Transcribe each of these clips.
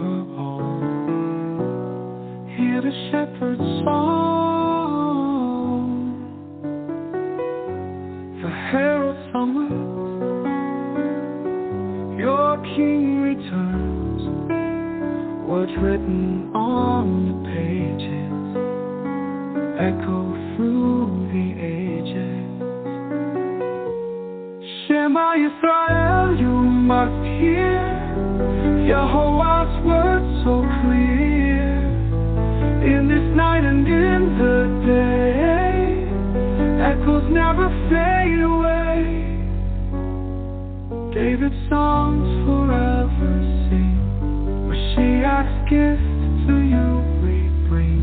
your home. Hear the shepherd's song, the herald summons, your king returns. Words written on the pages echo through the ages. Shema Yisrael, you must hear Yahowah's words so clear. In this night and in the day, echoes never fade away. David's songs forever sing. Mashiach's gift to you we bring.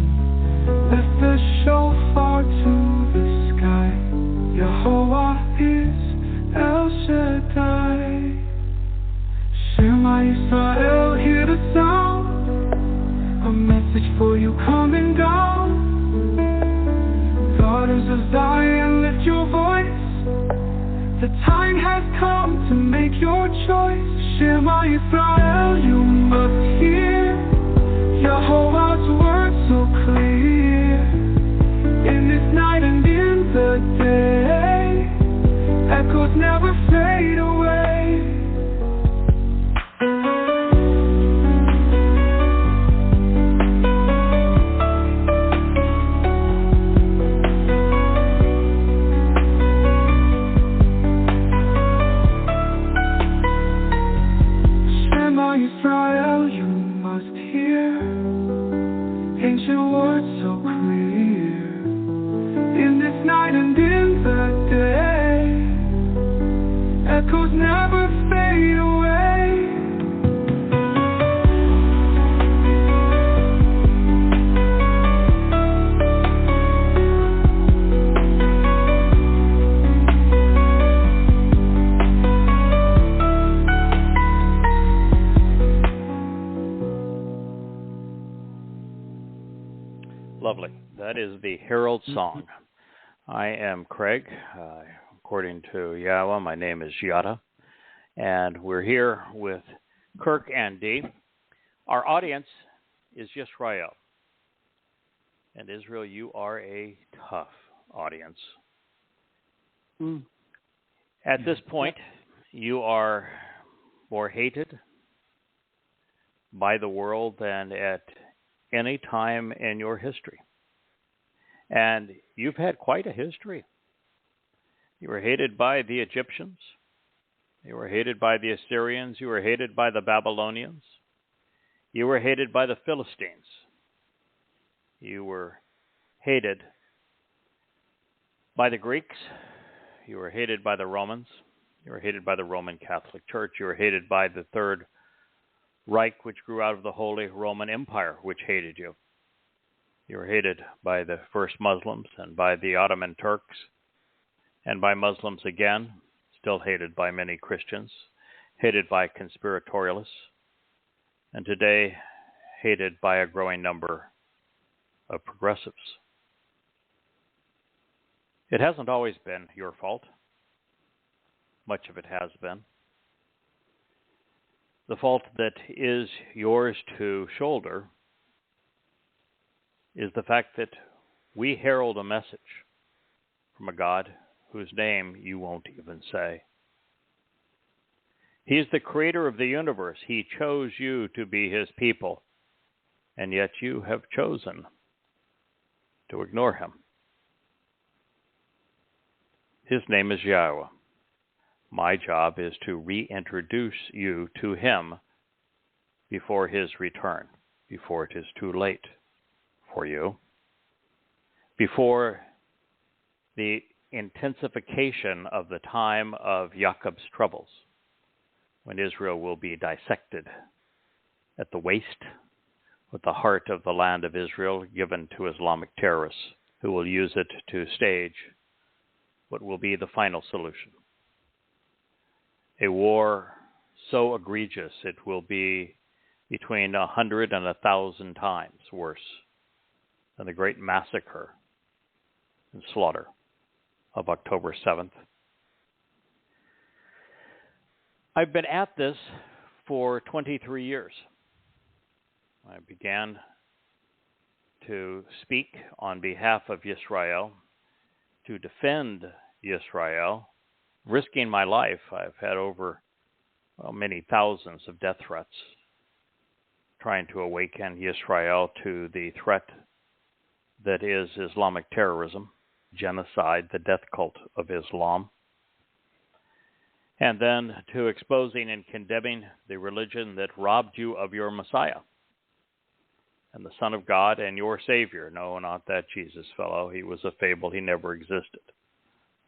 Lift the shofar to the sky. Yahowah is El Shaddai. Shema Yisrael, hear the sound, a message for you coming down. Daughters of Zion, lift your voice. The time has come to make your choice. Shema Yisrael, you must hear Yahowah's words so clear. In this night and in the day, echoes never fade away. Shema Yisrael, you must hear ancient words so clear. In this night and in the day, echoes never fade away. Lovely. That is the Herald Song. I am Craig. According to Yahowah, my name is Yada. And we're here with Kirk and Dee. Our audience is Yisrael. And Israel, you are a tough audience. At this point, you are more hated by the world than at any time in your history. And you've had quite a history. You were hated by the Egyptians. You were hated by the Assyrians. You were hated by the Babylonians. You were hated by the Philistines. You were hated by the Greeks. You were hated by the Romans. You were hated by the Roman Catholic Church. You were hated by the Third Reich, which grew out of the Holy Roman Empire, which hated you. You were hated by the first Muslims and by the Ottoman Turks and by Muslims again, still hated by many Christians, hated by conspiratorialists, and today hated by a growing number of progressives. It hasn't always been your fault. Much of it has been. The fault that is yours to shoulder is the fact that we herald a message from a God whose name you won't even say. He is the creator of the universe. He chose you to be his people, and yet you have chosen to ignore him. His name is Yahowah. My job is to reintroduce you to him before his return, before it is too late for you, before the intensification of the time of Jacob's troubles, when Israel will be dissected at the waist, with the heart of the land of Israel given to Islamic terrorists who will use it to stage what will be the final solution. A war so egregious it will be between 100 and 1,000 times worse than the great massacre and slaughter of October 7th. I've been at this for 23 years. I began to speak on behalf of Yisrael, to defend Yisrael, risking my life. I've had over many thousands of death threats, trying to awaken Yisrael to the threat that is Islamic terrorism, genocide, the death cult of Islam, and then to exposing and condemning the religion that robbed you of your Messiah and the Son of God and your Savior. No, not that Jesus fellow. He was a fable. He never existed.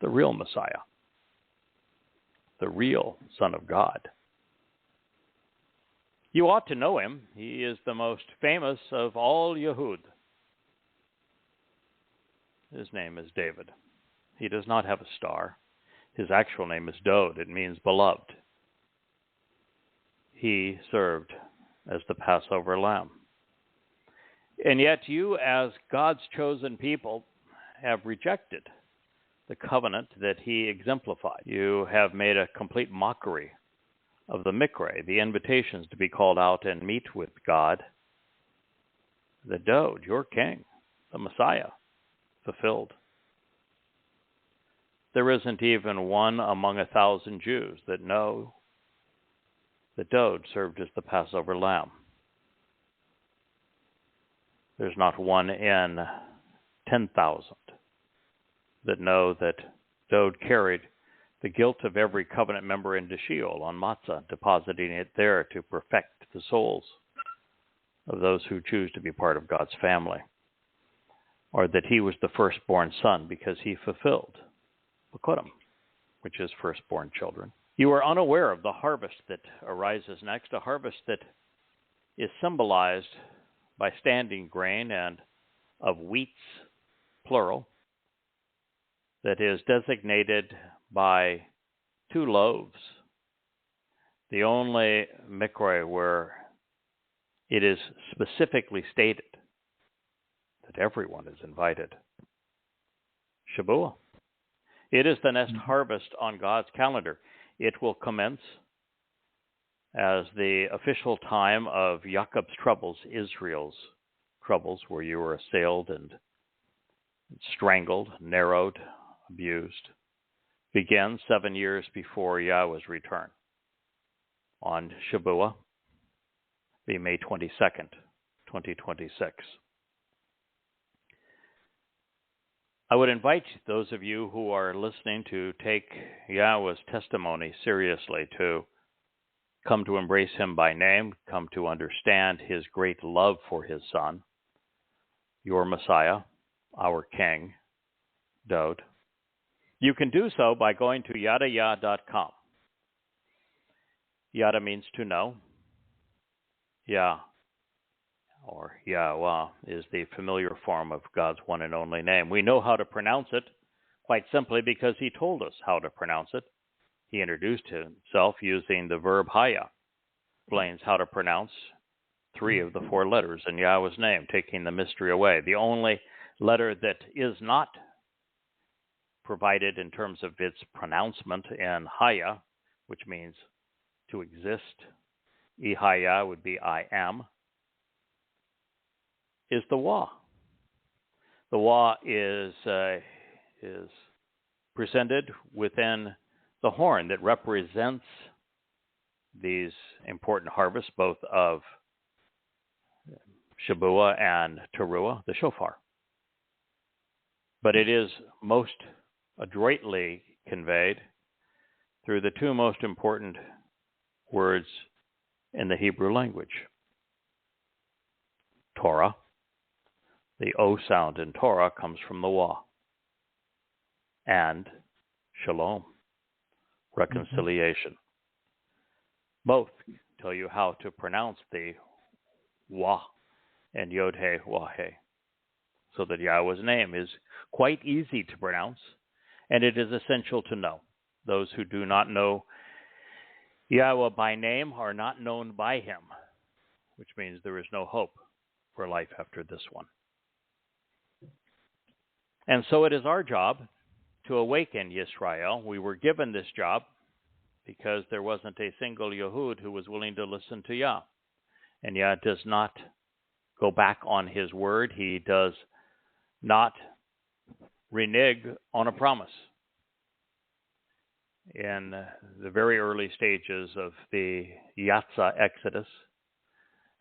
The real Messiah, the real Son of God. You ought to know him. He is the most famous of all Yehud. His name is David. He does not have a star. His actual name is Dod. It means beloved. He served as the Passover lamb. And yet you, as God's chosen people, have rejected the covenant that he exemplified. You have made a complete mockery of the Miqra'ey, the invitations to be called out and meet with God. The Dod, your king, the Messiah, fulfilled. There isn't even one among 1,000 Jews that know that Dod served as the Passover lamb. There's not one in 10,000 that know that Dod carried the guilt of every covenant member into Sheol on Matzah, depositing it there to perfect the souls of those who choose to be part of God's family. Or that he was the firstborn son because he fulfilled Bikurim, which is firstborn children. You are unaware of the harvest that arises next, a harvest that is symbolized by standing grain and of wheats, plural, that is designated by 2 loaves. The only Miqra'ey where it is specifically stated that everyone is invited. Shabuah. It is the next harvest on God's calendar. It will commence as the official time of Yaakov's troubles, Israel's troubles, where you were assailed and strangled, narrowed, abused, begins 7 years before Yahweh's return. On Shabuah, be May 22nd, 2026. I would invite those of you who are listening to take Yahweh's testimony seriously, to come to embrace him by name, come to understand his great love for his Son, your Messiah, our King, Dod. You can do so by going to yadayah.com. Yada means to know. Yah, or Yahowah, is the familiar form of God's one and only name. We know how to pronounce it quite simply because he told us how to pronounce it. He introduced himself using the verb haya, explains how to pronounce 3 of the 4 letters in Yahweh's name, taking the mystery away. The only letter that is not provided in terms of its pronouncement in haya, which means to exist, ihaya would be I am, is the Wah. The Wah is presented within the horn that represents these important harvests, both of Shabuah and Teruah, the shofar. But it is most adroitly conveyed through the 2 most important words in the Hebrew language. Torah. The O sound in Torah comes from the Wah. And Shalom, reconciliation. Both tell you how to pronounce the Wah and Yod-He, Wah-He, so that Yahweh's name is quite easy to pronounce, and it is essential to know. Those who do not know Yahweh by name are not known by him, which means there is no hope for life after this one. And so it is our job to awaken Yisrael. We were given this job because there wasn't a single Yehud who was willing to listen to Yah. And Yah does not go back on his word. He does not renege on a promise. In the very early stages of the Yatsa Exodus,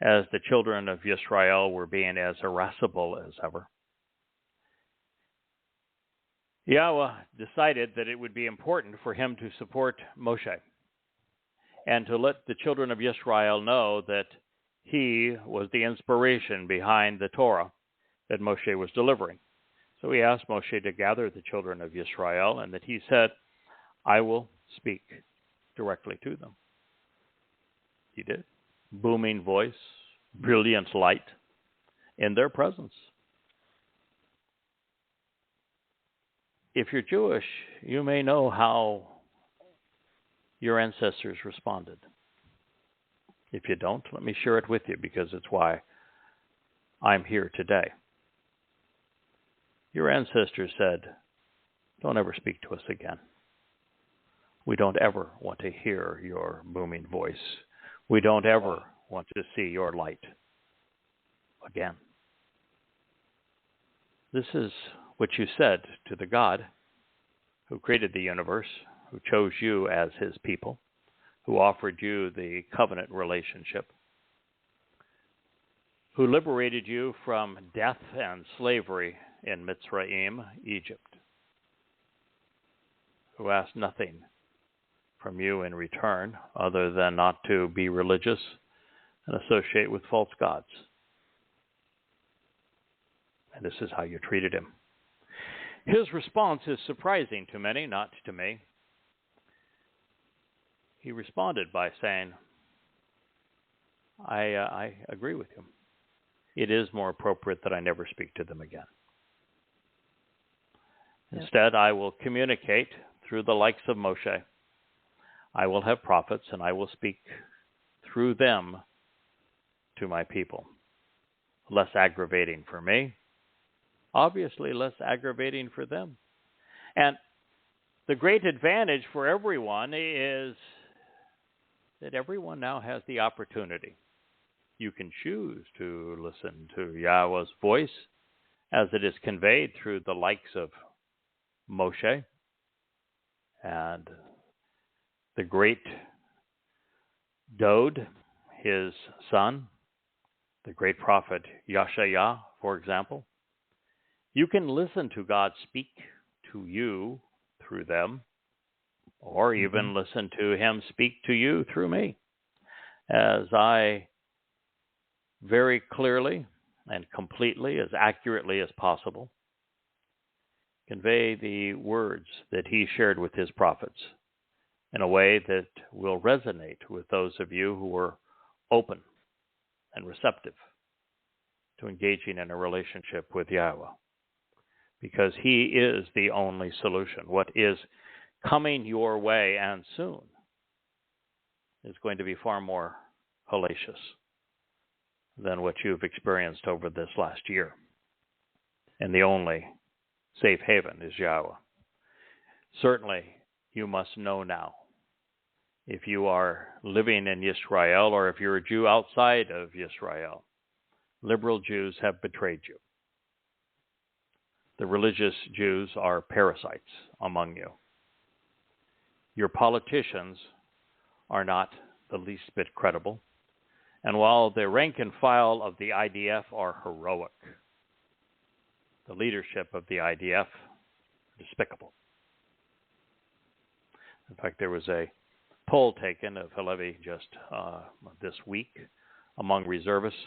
as the children of Yisrael were being as irascible as ever, Yahowah decided that it would be important for him to support Moshe and to let the children of Yisrael know that he was the inspiration behind the Torah that Moshe was delivering. So he asked Moshe to gather the children of Yisrael, and that he said, I will speak directly to them. He did. Booming voice, brilliant light in their presence. If you're Jewish, you may know how your ancestors responded. If you don't, let me share it with you, because it's why I'm here today. Your ancestors said, don't ever speak to us again. We don't ever want to hear your booming voice. We don't ever want to see your light again. This is what you said to the God who created the universe, who chose you as his people, who offered you the covenant relationship, who liberated you from death and slavery in Miqra'ey, Egypt, who asked nothing from you in return other than not to be religious and associate with false gods. And this is how you treated him. His response is surprising to many, not to me. He responded by saying, I agree with you. It is more appropriate that I never speak to them again. Instead, I will communicate through the likes of Moshe. I will have prophets, and I will speak through them to my people. Less aggravating for me, obviously less aggravating for them. And the great advantage for everyone is that everyone now has the opportunity. You can choose to listen to Yahowah's voice as it is conveyed through the likes of Moshe and the great Dode, his son, the great prophet Yahshua, for example. You can listen to God speak to you through them, or even listen to him speak to you through me, as I very clearly and completely, as accurately as possible, convey the words that he shared with his prophets in a way that will resonate with those of you who are open and receptive to engaging in a relationship with Yahowah. Because he is the only solution. What is coming your way, and soon, is going to be far more hellacious than what you've experienced over this last year. And the only safe haven is Yahowah. Certainly, you must know now, if you are living in Yisrael, or if you're a Jew outside of Yisrael, liberal Jews have betrayed you. The religious Jews are parasites among you. Your politicians are not the least bit credible. And while the rank and file of the IDF are heroic, the leadership of the IDF is despicable. In fact, there was a poll taken of Halevi just this week among reservists,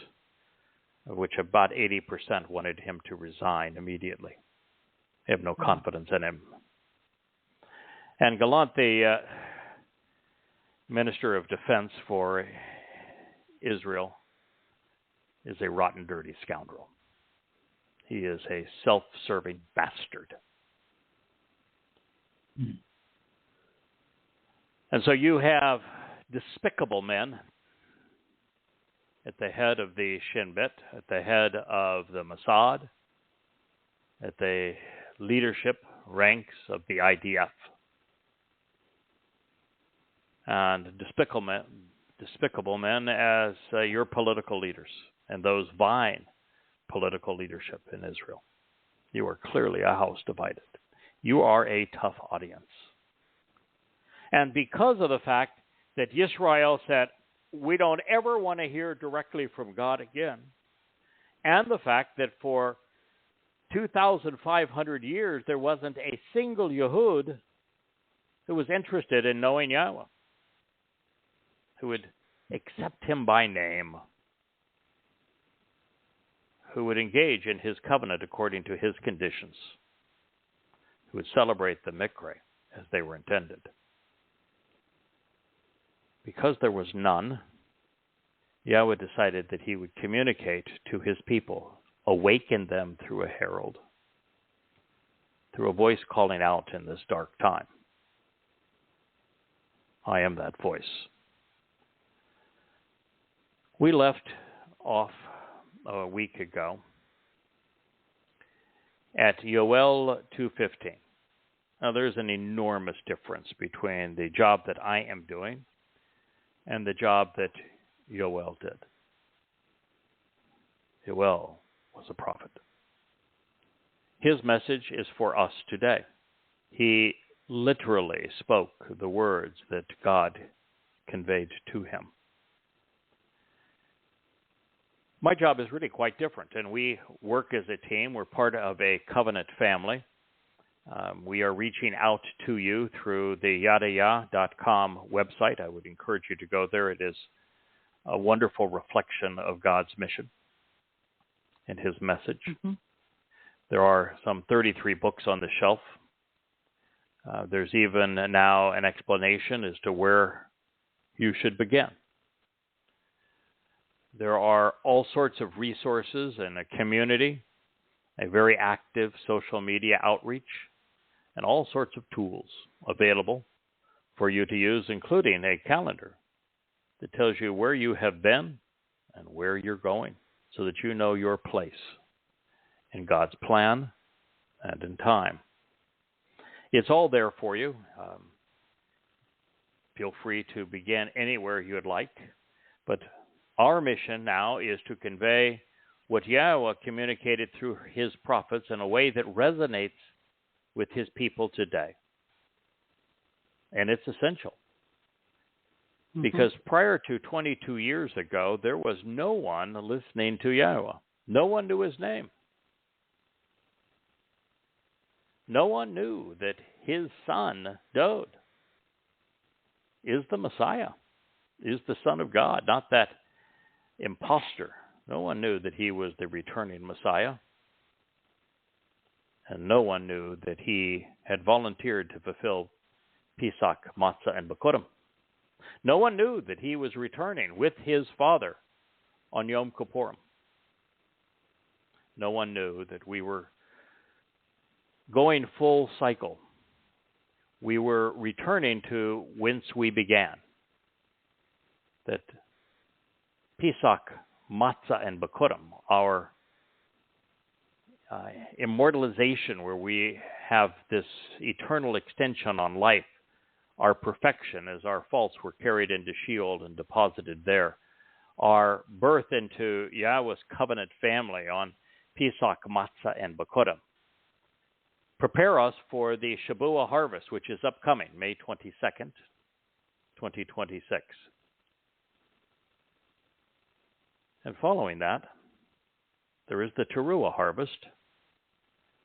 of which about 80% wanted him to resign immediately. They have no confidence in him. And Gallant, the Minister of Defense for Israel, is a rotten, dirty scoundrel. He is a self-serving bastard. And so you have despicable men at the head of the Shin Bet, at the head of the Mossad, at the leadership ranks of the IDF. And despicable men as your political leaders and those vying political leadership in Israel. You are clearly a house divided. You are a tough audience. And because of the fact that Yisrael said, we don't ever want to hear directly from God again, and the fact that for 2,500 years there wasn't a single Yehud who was interested in knowing Yahweh, who would accept him by name, who would engage in his covenant according to his conditions, who would celebrate the Miqra'ey as they were intended. Because there was none, Yahweh decided that he would communicate to his people, awaken them through a herald, through a voice calling out in this dark time. I am that voice. We left off a week ago at Yow'el 2:15. Now there's an enormous difference between the job that I am doing and the job that Yow'el did. Yow'el was a prophet. His message is for us today. He literally spoke the words that God conveyed to him. My job is really quite different, and we work as a team. We're part of a covenant family. We are reaching out to you through the Yahowah.com website. I would encourage you to go there. It is a wonderful reflection of God's mission and his message. Mm-hmm. There are some 33 books on the shelf. There's even now an explanation as to where you should begin. There are all sorts of resources and a community, a very active social media outreach, and all sorts of tools available for you to use, including a calendar that tells you where you have been and where you're going, so that you know your place in God's plan and in time. It's all there for you. Feel free to begin anywhere you would like, but our mission now is to convey what Yahweh communicated through his prophets in a way that resonates with his people today. And it's essential. Mm-hmm. Because prior to 22 years ago, there was no one listening to Yahweh. No one knew his name. No one knew that his son, Dod, is the Messiah, is the Son of God, not that imposter. No one knew that he was the returning Messiah. And no one knew that he had volunteered to fulfill Pesach, Matzah, and Bikurim. No one knew that he was returning with his father on Yom Kippurim. No one knew that we were going full cycle. We were returning to whence we began. That Pesach, Matzah, and Bikurim, our immortalization, where we have this eternal extension on life, our perfection as our faults were carried into Sheol and deposited there, our birth into Yahweh's covenant family on Pesach, Matzah, and Bikurim, prepare us for the Shabuah harvest, which is upcoming, May 22nd, 2026. And following that, there is the Teruah harvest.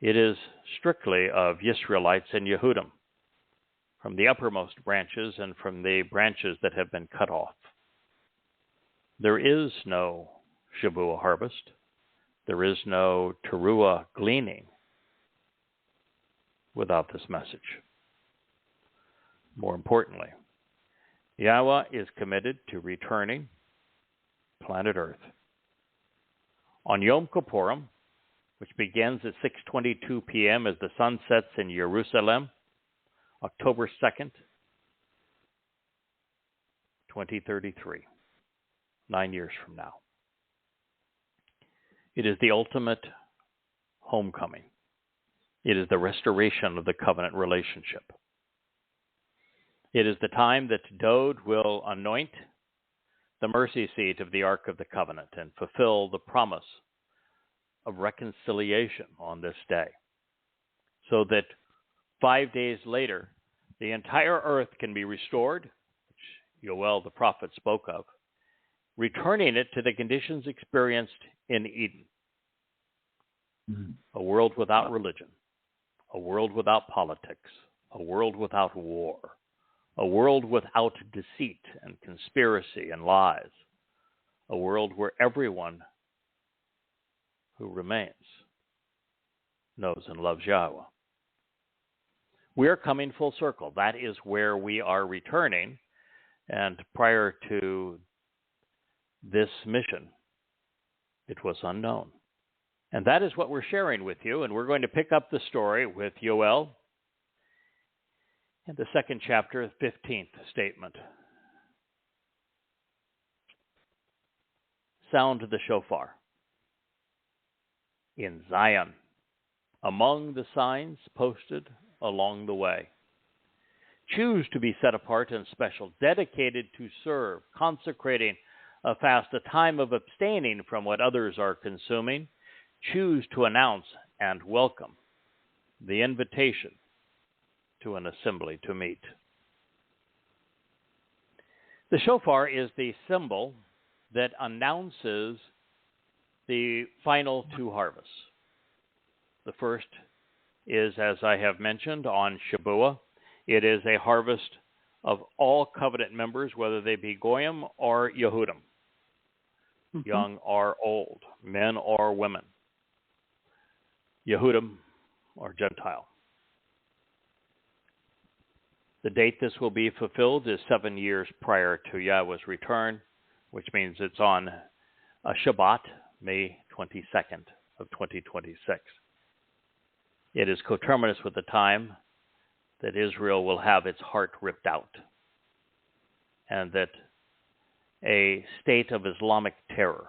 It is strictly of Yisraelites and Yehudim, from the uppermost branches and from the branches that have been cut off. There is no Shabuah harvest. There is no Teruah gleaning without this message. More importantly, Yahweh is committed to returning planet Earth on Yom Kippurim, which begins at 6:22 p.m. as the sun sets in Jerusalem, October 2nd, 2033, 9 years from now. It is the ultimate homecoming. It is the restoration of the covenant relationship. It is the time that Dod will anoint the mercy seat of the Ark of the Covenant and fulfill the promise of reconciliation on this day, so that 5 days later, the entire earth can be restored, which Yow'el the prophet spoke of, returning it to the conditions experienced in Eden. A world without religion, a world without politics, a world without war, a world without deceit and conspiracy and lies, a world where everyone who remains knows and loves Yahowah. We are coming full circle. That is where we are returning. And prior to this mission, it was unknown. And that is what we're sharing with you. And we're going to pick up the story with Yow'el in the second chapter, 15th statement. Sound the shofar in Zion, among the signs posted along the way. Choose to be set apart and special, dedicated to serve, consecrating a fast, a time of abstaining from what others are consuming. Choose to announce and welcome the invitation to an assembly to meet. The shofar is the symbol that announces the final two harvests. The first is, as I have mentioned, on Shabuah. It is a harvest of all covenant members, whether they be Goyim or Yehudim, young or old, men or women, Yehudim or Gentile. The date this will be fulfilled is 7 years prior to Yahweh's return, which means it's on a Shabat, May 22nd of 2026. It is coterminous with the time that Israel will have its heart ripped out, and that a state of Islamic terror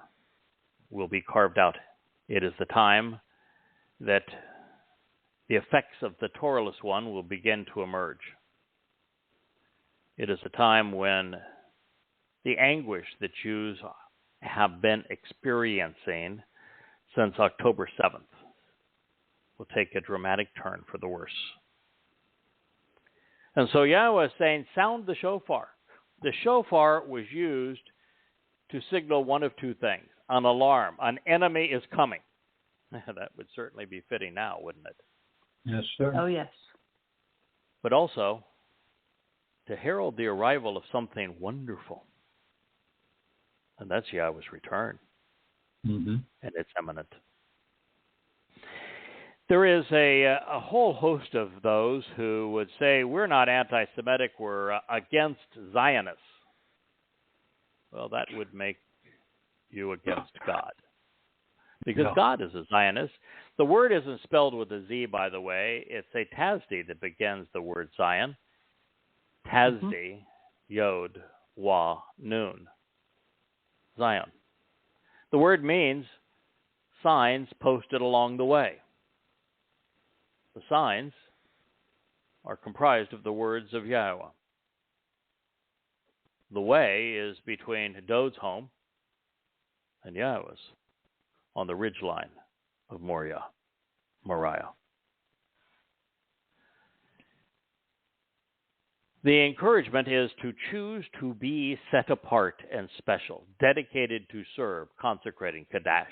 will be carved out. It is the time that the effects of the Torahless one will begin to emerge. It is a time when the anguish that Jews have been experiencing since October 7th will take a dramatic turn for the worse. And so Yahweh is saying, sound the shofar. The shofar was used to signal one of two things: an alarm, an enemy is coming. That would certainly be fitting now, wouldn't it? Yes, sir. Oh, yes. But also to herald the arrival of something wonderful. And that's Yahweh's return. And it's imminent. There is a whole host of those who would say, we're not anti-Semitic, we're against Zionists. Well, that would make you against God. Because God is a Zionist. The word isn't spelled with a Z, by the way. It's a Tazdi that begins the word Zion. Tazdi, Yod, Wa, Nun. Zion. The word means signs posted along the way. The signs are comprised of the words of Yahowah. The way is between Dod's home and Yahowah's on the ridgeline of Moriah. The encouragement is to choose to be set apart and special, dedicated to serve, consecrating, Kadash.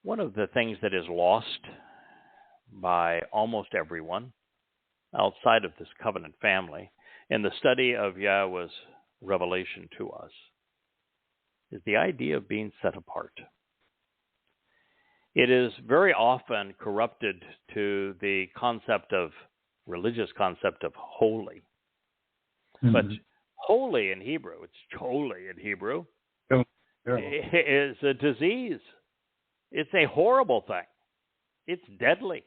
One of the things that is lost by almost everyone outside of this covenant family in the study of Yahweh's revelation to us is the idea of being set apart. It is very often corrupted to the religious concept of holy. But holy in Hebrew, it's choli in Hebrew, is a disease. It's a horrible thing. It's deadly.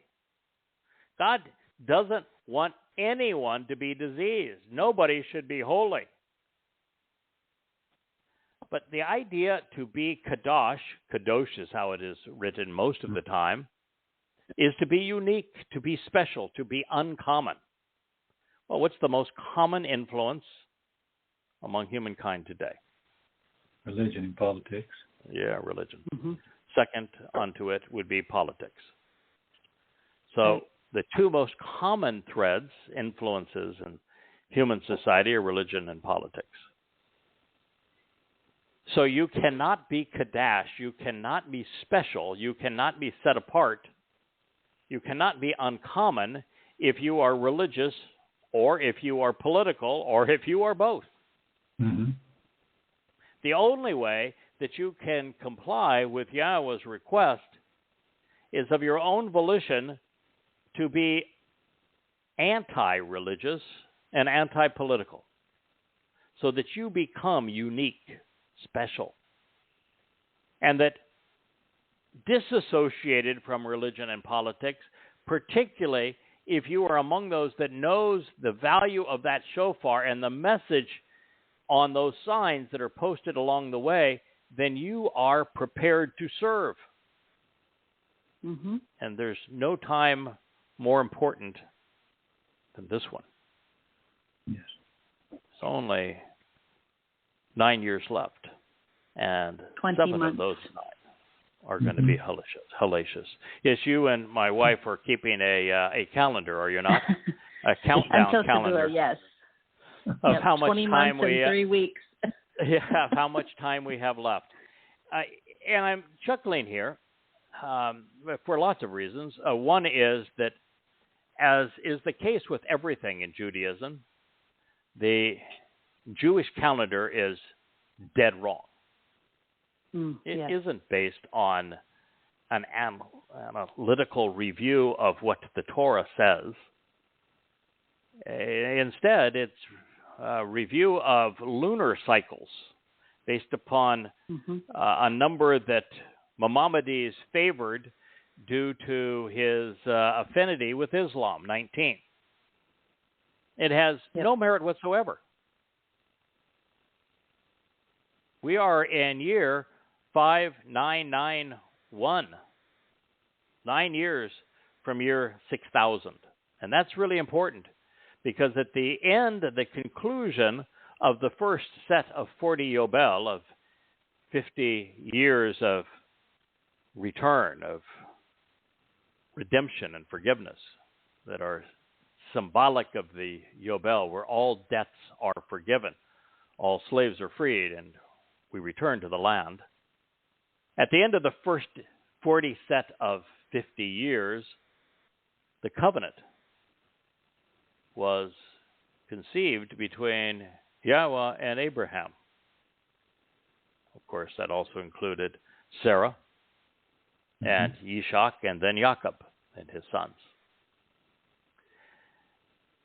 God doesn't want anyone to be diseased. Nobody should be holy. But the idea to be kadosh is how it is written most of the time, is to be unique, to be special, to be uncommon. Well, what's the most common influence among humankind today? Religion and politics. Yeah, religion. Mm-hmm. Second unto it would be politics. So the two most common threads, influences in human society are religion and politics. So you cannot be Kadash, you cannot be special, you cannot be set apart, you cannot be uncommon if you are religious or if you are political or if you are both. Mm-hmm. The only way that you can comply with Yahowah's request is of your own volition to be anti-religious and anti-political, so that you become unique, special, and that disassociated from religion and politics, particularly if you are among those that knows the value of that shofar and the message on those signs that are posted along the way, then you are prepared to serve. Mm-hmm. And there's no time more important than this one. Yes. It's only 9 years left, and 20 7 months. of those 9 are going to be hellacious. Yes, you and my wife are keeping a calendar, are you not? A countdown calendar. Yes. Of how much 20 time months and 3 weeks. Yeah, how much time we have left. And I'm chuckling here for lots of reasons. One is that, as is the case with everything in Judaism, the Jewish calendar is dead wrong. It isn't based on an analytical review of what the Torah says. Instead, it's a review of lunar cycles based upon a number that Maimonides favored due to his affinity with Islam, 19. It has no merit whatsoever. We are in year 5991, 9 years from year 6000. And that's really important, because at the end, the conclusion of the first set of 40 Yow'el, of 50 years of return, of redemption and forgiveness, that are symbolic of the Yow'el, where all debts are forgiven, all slaves are freed, and we return to the land. At the end of the first 40 set of 50 years, the covenant was conceived between Yahowah and Abraham. Of course, that also included Sarah and Yishak, and then Jacob and his sons.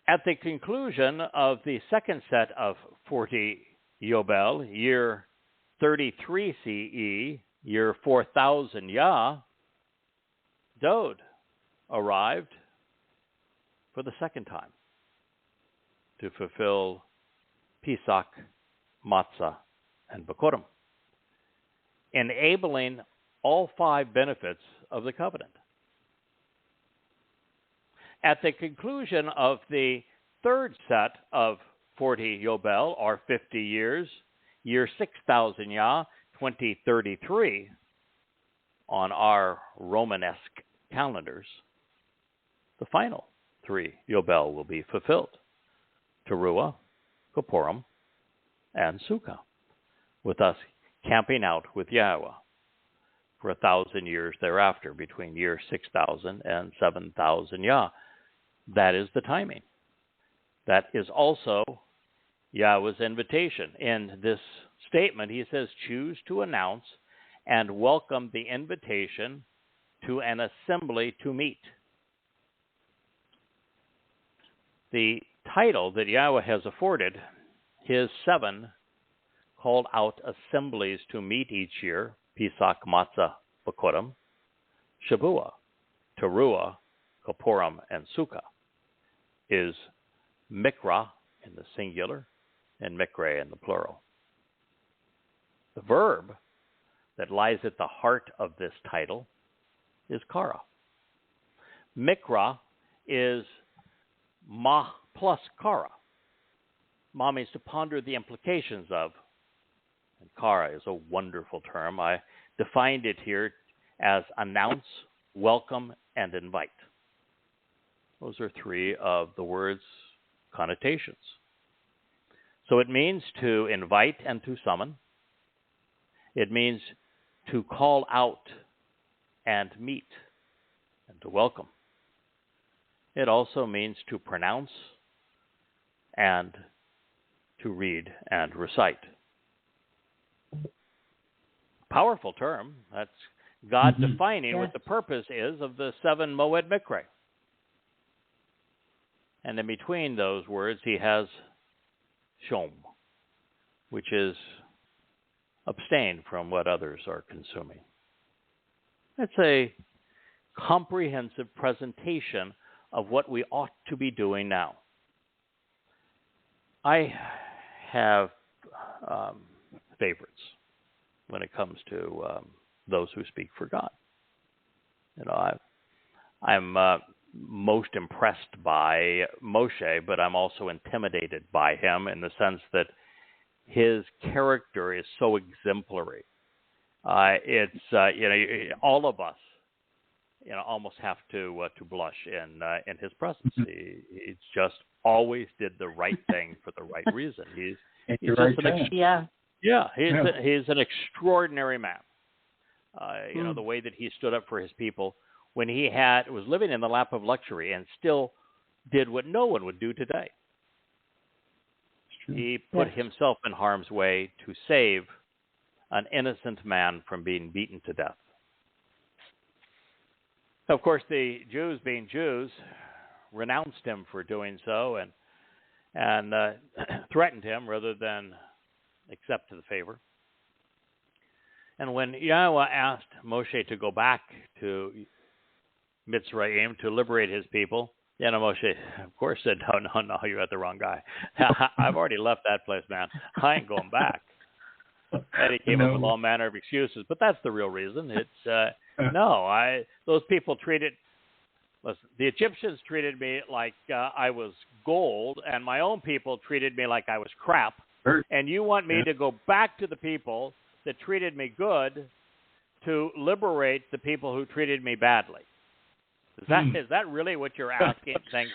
At the conclusion of the second set of 40 Yow'el, year 33 CE, year 4000 Yah, Dod arrived for the second time to fulfill Pesach, Matzah, and Bikurim, enabling all 5 benefits of the covenant. At the conclusion of the third set of 40 Yow'el, or 50 years, year 6000 Yah, 2033, on our Romanesque calendars, the final 3 Yow'el will be fulfilled: Teruah, Kippurim, and Sukkah, with us camping out with Yahowah for 1,000 years thereafter, between year 6,000 and 7,000 Yah. That is the timing. That is also Yahweh's invitation. In this statement, he says, choose to announce and welcome the invitation to an assembly to meet. The title that Yahowah has afforded his 7 called out assemblies to meet each year, Pesach, Matzah, Bikurim, Shavuah, Teruah, Kippurim, and Sukkah, is Miqra'ey in the singular and Miqra'ey in the plural. The verb that lies at the heart of this title is Qara. Miqra'ey is Ma plus Qara. Ma means to ponder the implications of. And Qara is a wonderful term. I defined it here as announce, welcome, and invite. Those are three of the word's connotations. So it means to invite and to summon. It means to call out and meet and to welcome. It also means to pronounce and to read and recite. Powerful term. That's God defining what the purpose is of the 7 Moed Miqra'ey. And in between those words, he has shom, which is abstain from what others are consuming. It's a comprehensive presentation of what we ought to be doing now. I have favorites when it comes to those who speak for God. You know, I'm most impressed by Moshe, but I'm also intimidated by him in the sense that his character is so exemplary. All of us, almost have to blush in his presence. He just always did the right thing for the right reason. He's just he's an extraordinary man. The way that he stood up for his people when he was living in the lap of luxury and still did what no one would do today. He put himself in harm's way to save an innocent man from being beaten to death. Of course, the Jews, being Jews, renounced him for doing so and threatened him rather than accept the favor. And when Yahowah asked Moshe to go back to Miqra'ey to liberate his people, Moshe, of course, said, no, you got the wrong guy. I've already left that place, man. I ain't going back. And he came up with all manner of excuses, but that's the real reason. It's those people the Egyptians treated me like I was gold, and my own people treated me like I was crap. And you want me to go back to the people that treated me good to liberate the people who treated me badly? Is that really what you're asking? Thanks,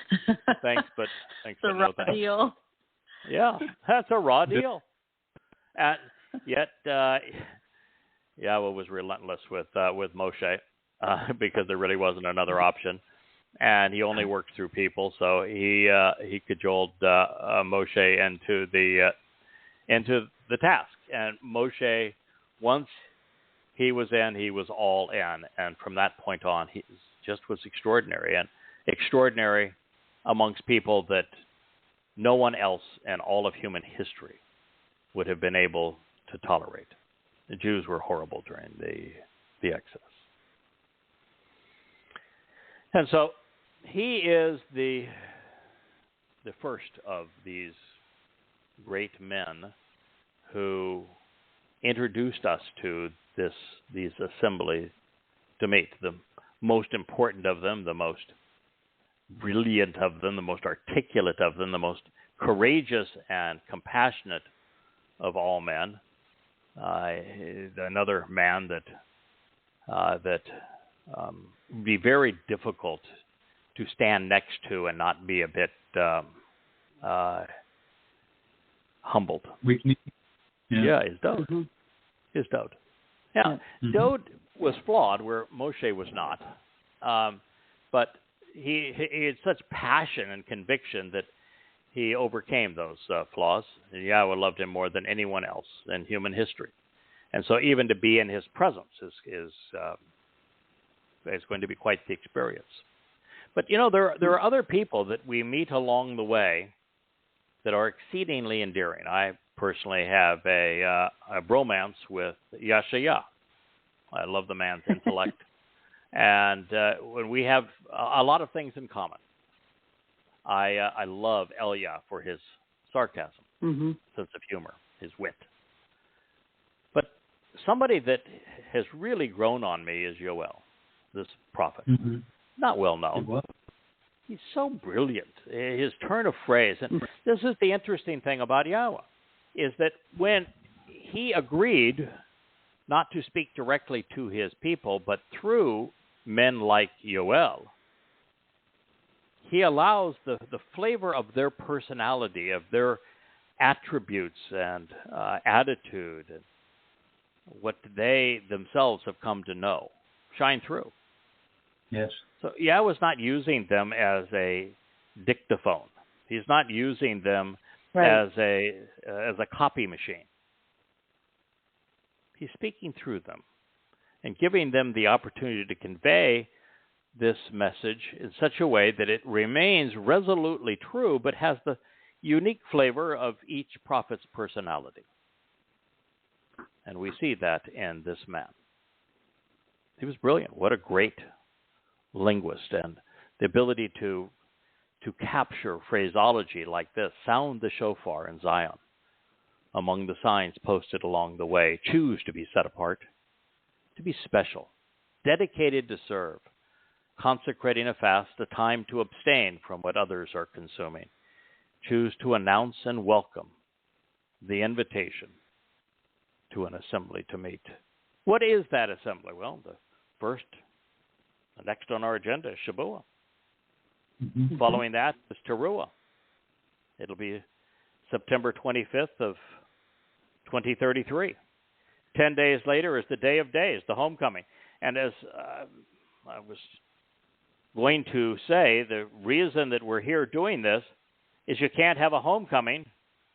but thanks, but no thanks. Deal. Yeah, that's a raw deal. Yet, Yahowah was relentless with Moshe because there really wasn't another option, and he only worked through people. So he cajoled Moshe into the task. And Moshe, once he was in, he was all in, and from that point on, he just was extraordinary, and extraordinary amongst people that no one else in all of human history would have been able to tolerate. The Jews were horrible during the Exodus. And so he is the first of these great men who introduced us to these assemblies to meet. The most important of them, the most brilliant of them, the most articulate of them, the most courageous and compassionate of all men. Another man that would be very difficult to stand next to and not be a bit humbled. Weakness. Is Dowd. Is Dowd. Yeah, Dowd was flawed where Moshe was not, but he had such passion and conviction that he overcame those flaws. And Yahowah loved him more than anyone else in human history, and so even to be in his presence is going to be quite the experience. But there are other people that we meet along the way that are exceedingly endearing. I personally have a bromance with Yahowah. I love the man's intellect, and when we have a lot of things in common. I love Elia for his sarcasm, sense of humor, his wit. But somebody that has really grown on me is Yow'el, this prophet. Not well known. He's so brilliant. His turn of phrase. And this is the interesting thing about Yahowah, is that when he agreed not to speak directly to his people, but through men like Yow'el, he allows the flavor of their personality, of their attributes and attitude, and what they themselves have come to know, shine through. Yes. So Yahweh's not using them as a dictaphone. He's not using them as a copy machine. He's speaking through them and giving them the opportunity to convey this message in such a way that it remains resolutely true, but has the unique flavor of each prophet's personality. And we see that in this man. He was brilliant. What a great linguist, and the ability to capture phraseology like this. Sound the shofar in Zion. Among the signs posted along the way, choose to be set apart, to be special, dedicated to serve, consecrating a fast, a time to abstain from what others are consuming. Choose to announce and welcome the invitation to an assembly to meet. What is that assembly? Well, the next on our agenda is Shabuah. Mm-hmm. Following that is Towrah. It'll be September 25th of 2033. 10 days later is the Day of Days, the homecoming. And as I was going to say, the reason that we're here doing this is you can't have a homecoming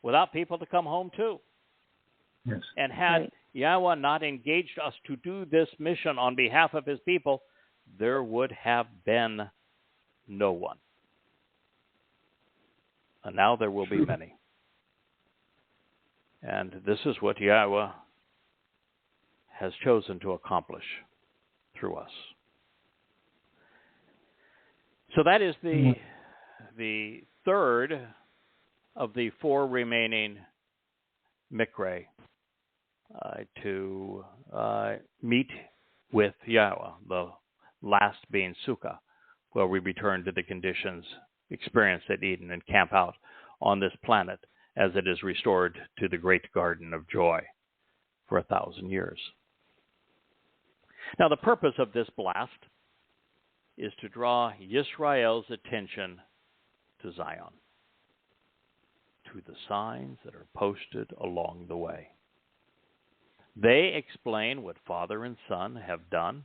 without people to come home too. Yes. And had Yahowah not engaged us to do this mission on behalf of his people, there would have been no one. And now there will be many. And this is what Yahowah has chosen to accomplish through us. So that is the third of the four remaining Miqra'ey to meet with Yahowah, the last being Sukkah, where we return to the conditions experienced at Eden and camp out on this planet as it is restored to the great garden of joy for 1,000 years. Now, the purpose of this blast is to draw Yisrael's attention to Zion, to the signs that are posted along the way. They explain what Father and Son have done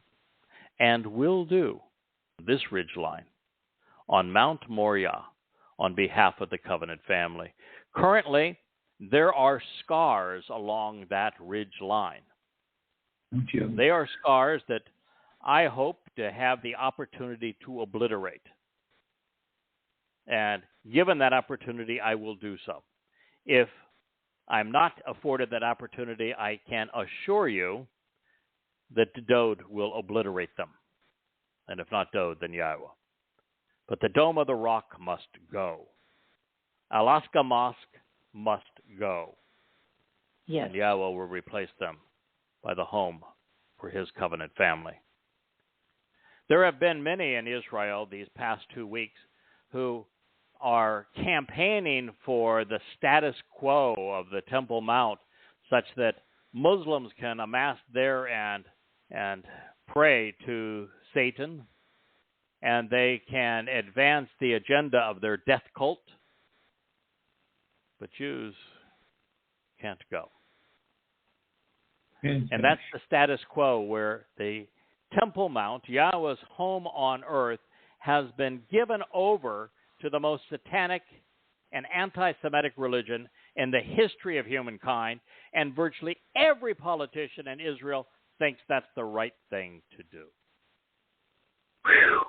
and will do this ridgeline on Mount Moriah on behalf of the covenant family. Currently, there are scars along that ridge line. They are scars that I hope to have the opportunity to obliterate. And given that opportunity, I will do so. If I'm not afforded that opportunity, I can assure you that Dode will obliterate them. And if not Dode, then Yahowah. But the Dome of the Rock must go. Alaska Mosque must go. Yes. And Yahowah will replace them by the home for his covenant family. There have been many in Israel these past 2 weeks who are campaigning for the status quo of the Temple Mount, such that Muslims can amass there and pray to Satan, and they can advance the agenda of their death cult, but Jews can't go. And that's the status quo, where the Temple Mount, Yahweh's home on earth, has been given over to the most satanic and anti-Semitic religion in the history of humankind, and virtually every politician in Israel thinks that's the right thing to do. Whew.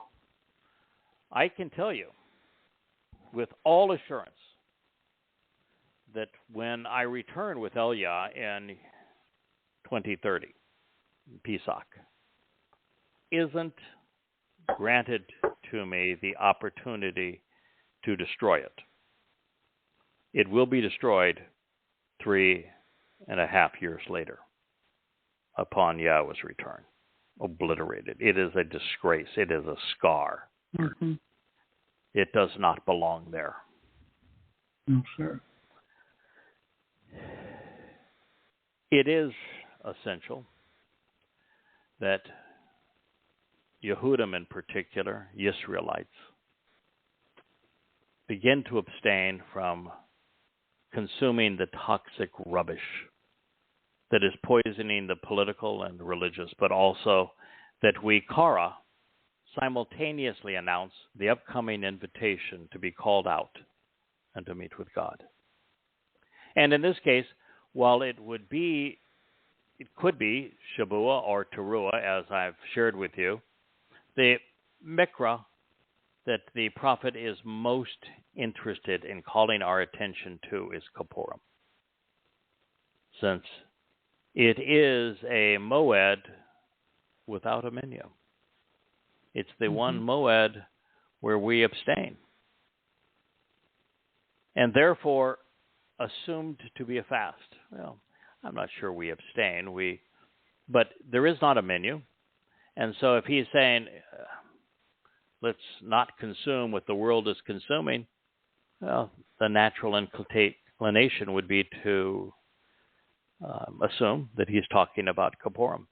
I can tell you with all assurance that when I return with Elia in 2030, Pesach, isn't granted to me the opportunity to destroy it. It will be destroyed 3.5 years later upon Yahweh's return. Obliterated. It is a disgrace. It is a scar. Mm-hmm. It does not belong there. No, sir. It is essential that Yehudim in particular, Israelites, begin to abstain from consuming the toxic rubbish that is poisoning the political and religious, but also that we, Qara, simultaneously announce the upcoming invitation to be called out and to meet with God. And in this case, while it could be Shabuah or Teruah, as I've shared with you, the Miqra'ey that the prophet is most interested in calling our attention to is Kippurim, since it is a moed without a menu. It's the one moed where we abstain, and therefore assumed to be a fast. Well, I'm not sure we abstain, but there is not a menu, and so if he's saying, let's not consume what the world is consuming, well, the natural inclination would be to assume that he's talking about Kippurim.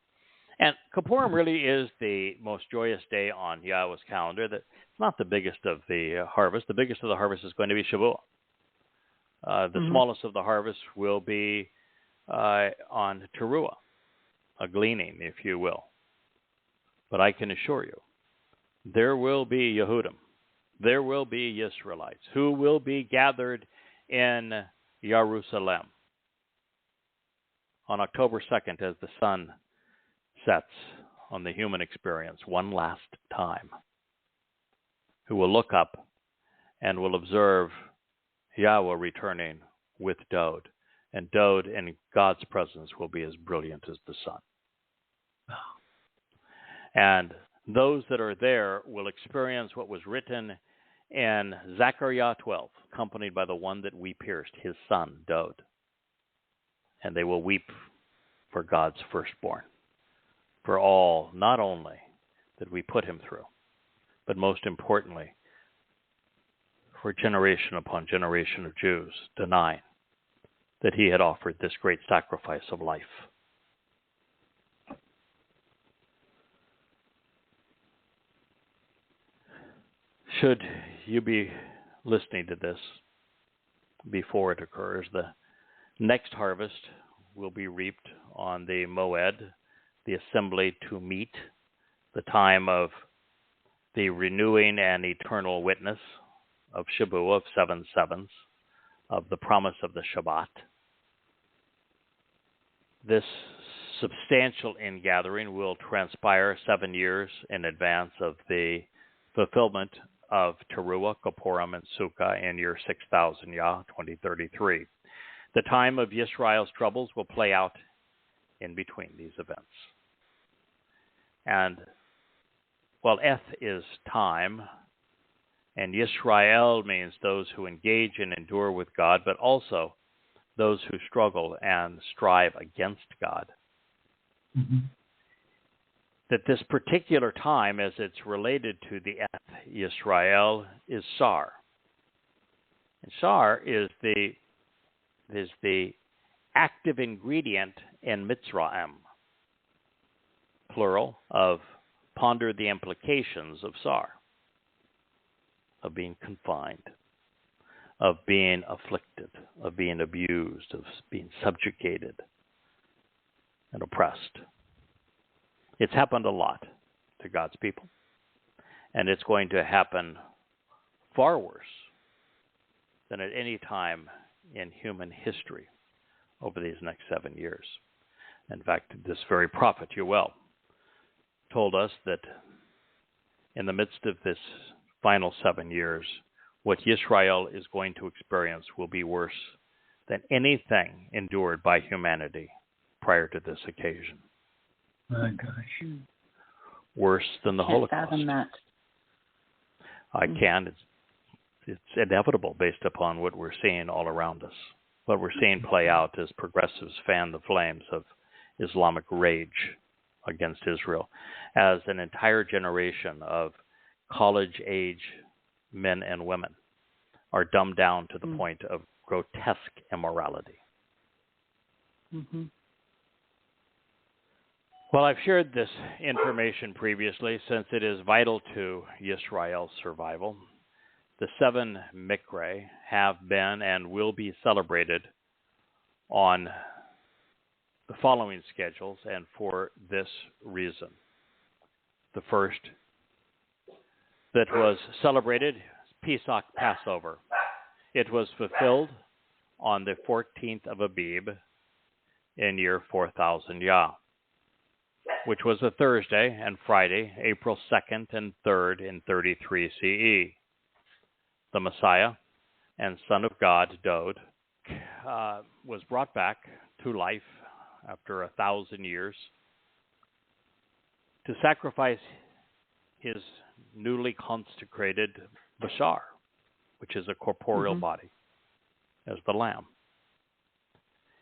And Kippurim really is the most joyous day on Yahweh's calendar. That it's not the biggest of the harvest. The biggest of the harvest is going to be Shavuot. The smallest of the harvest will be on Teruah, a gleaning, if you will. But I can assure you, there will be Yehudim, there will be Israelites who will be gathered in Jerusalem on October 2nd as the sun sets on the human experience one last time, who will look up and will observe Yahweh returning with Dode, and Dode in God's presence will be as brilliant as the sun. And those that are there will experience what was written in Zechariah 12, accompanied by the one that we pierced, his son, Dode. And they will weep for God's firstborn, for all, not only that we put him through, but most importantly, for generation upon generation of Jews denying that he had offered this great sacrifice of life. Should you be listening to this before it occurs, the next harvest will be reaped on the Moed, the assembly to meet, the time of the renewing and eternal witness of Shabuah, of 7 sevens, of the promise of the Shabat. This substantial ingathering will transpire 7 years in advance of the fulfillment of Teruah, Kippurim, and Sukkah in year 6000 Yah, 2033. The time of Yisrael's troubles will play out in between these events. And while Eth is time, and Yisrael means those who engage and endure with God, but also those who struggle and strive against God. That this particular time, as it's related to the Eth Yisrael, is Sar. And Sar is the active ingredient in Mitzra'im, plural, of ponder the implications of Sar, of being confined, of being afflicted, of being abused, of being subjugated and oppressed. It's happened a lot to God's people, and it's going to happen far worse than at any time in human history over these next 7 years. In fact, this very prophet, Yow'el, told us that in the midst of this final 7 years, what Yisrael is going to experience will be worse than anything endured by humanity prior to this occasion. My gosh. Worse than the Holocaust. Can't fathom that. I can. It's inevitable based upon what we're seeing all around us. What we're seeing play out as progressives fan the flames of Islamic rage against Israel, as an entire generation of college-age men and women, are dumbed down to the point of grotesque immorality. Mm-hmm. Well, I've shared this information previously since it is vital to Yisrael's survival. The 7 Miqra'ey have been and will be celebrated on the following schedules, and for this reason. The first that was celebrated, Pesach, Passover. It was fulfilled on the 14th of Abib in year 4000 Yah, which was a Thursday and Friday, April 2nd and 3rd in 33 CE. The Messiah and Son of God, Dod, was brought back to life after 1,000 years to sacrifice his newly consecrated bashar, which is a corporeal body, as the lamb.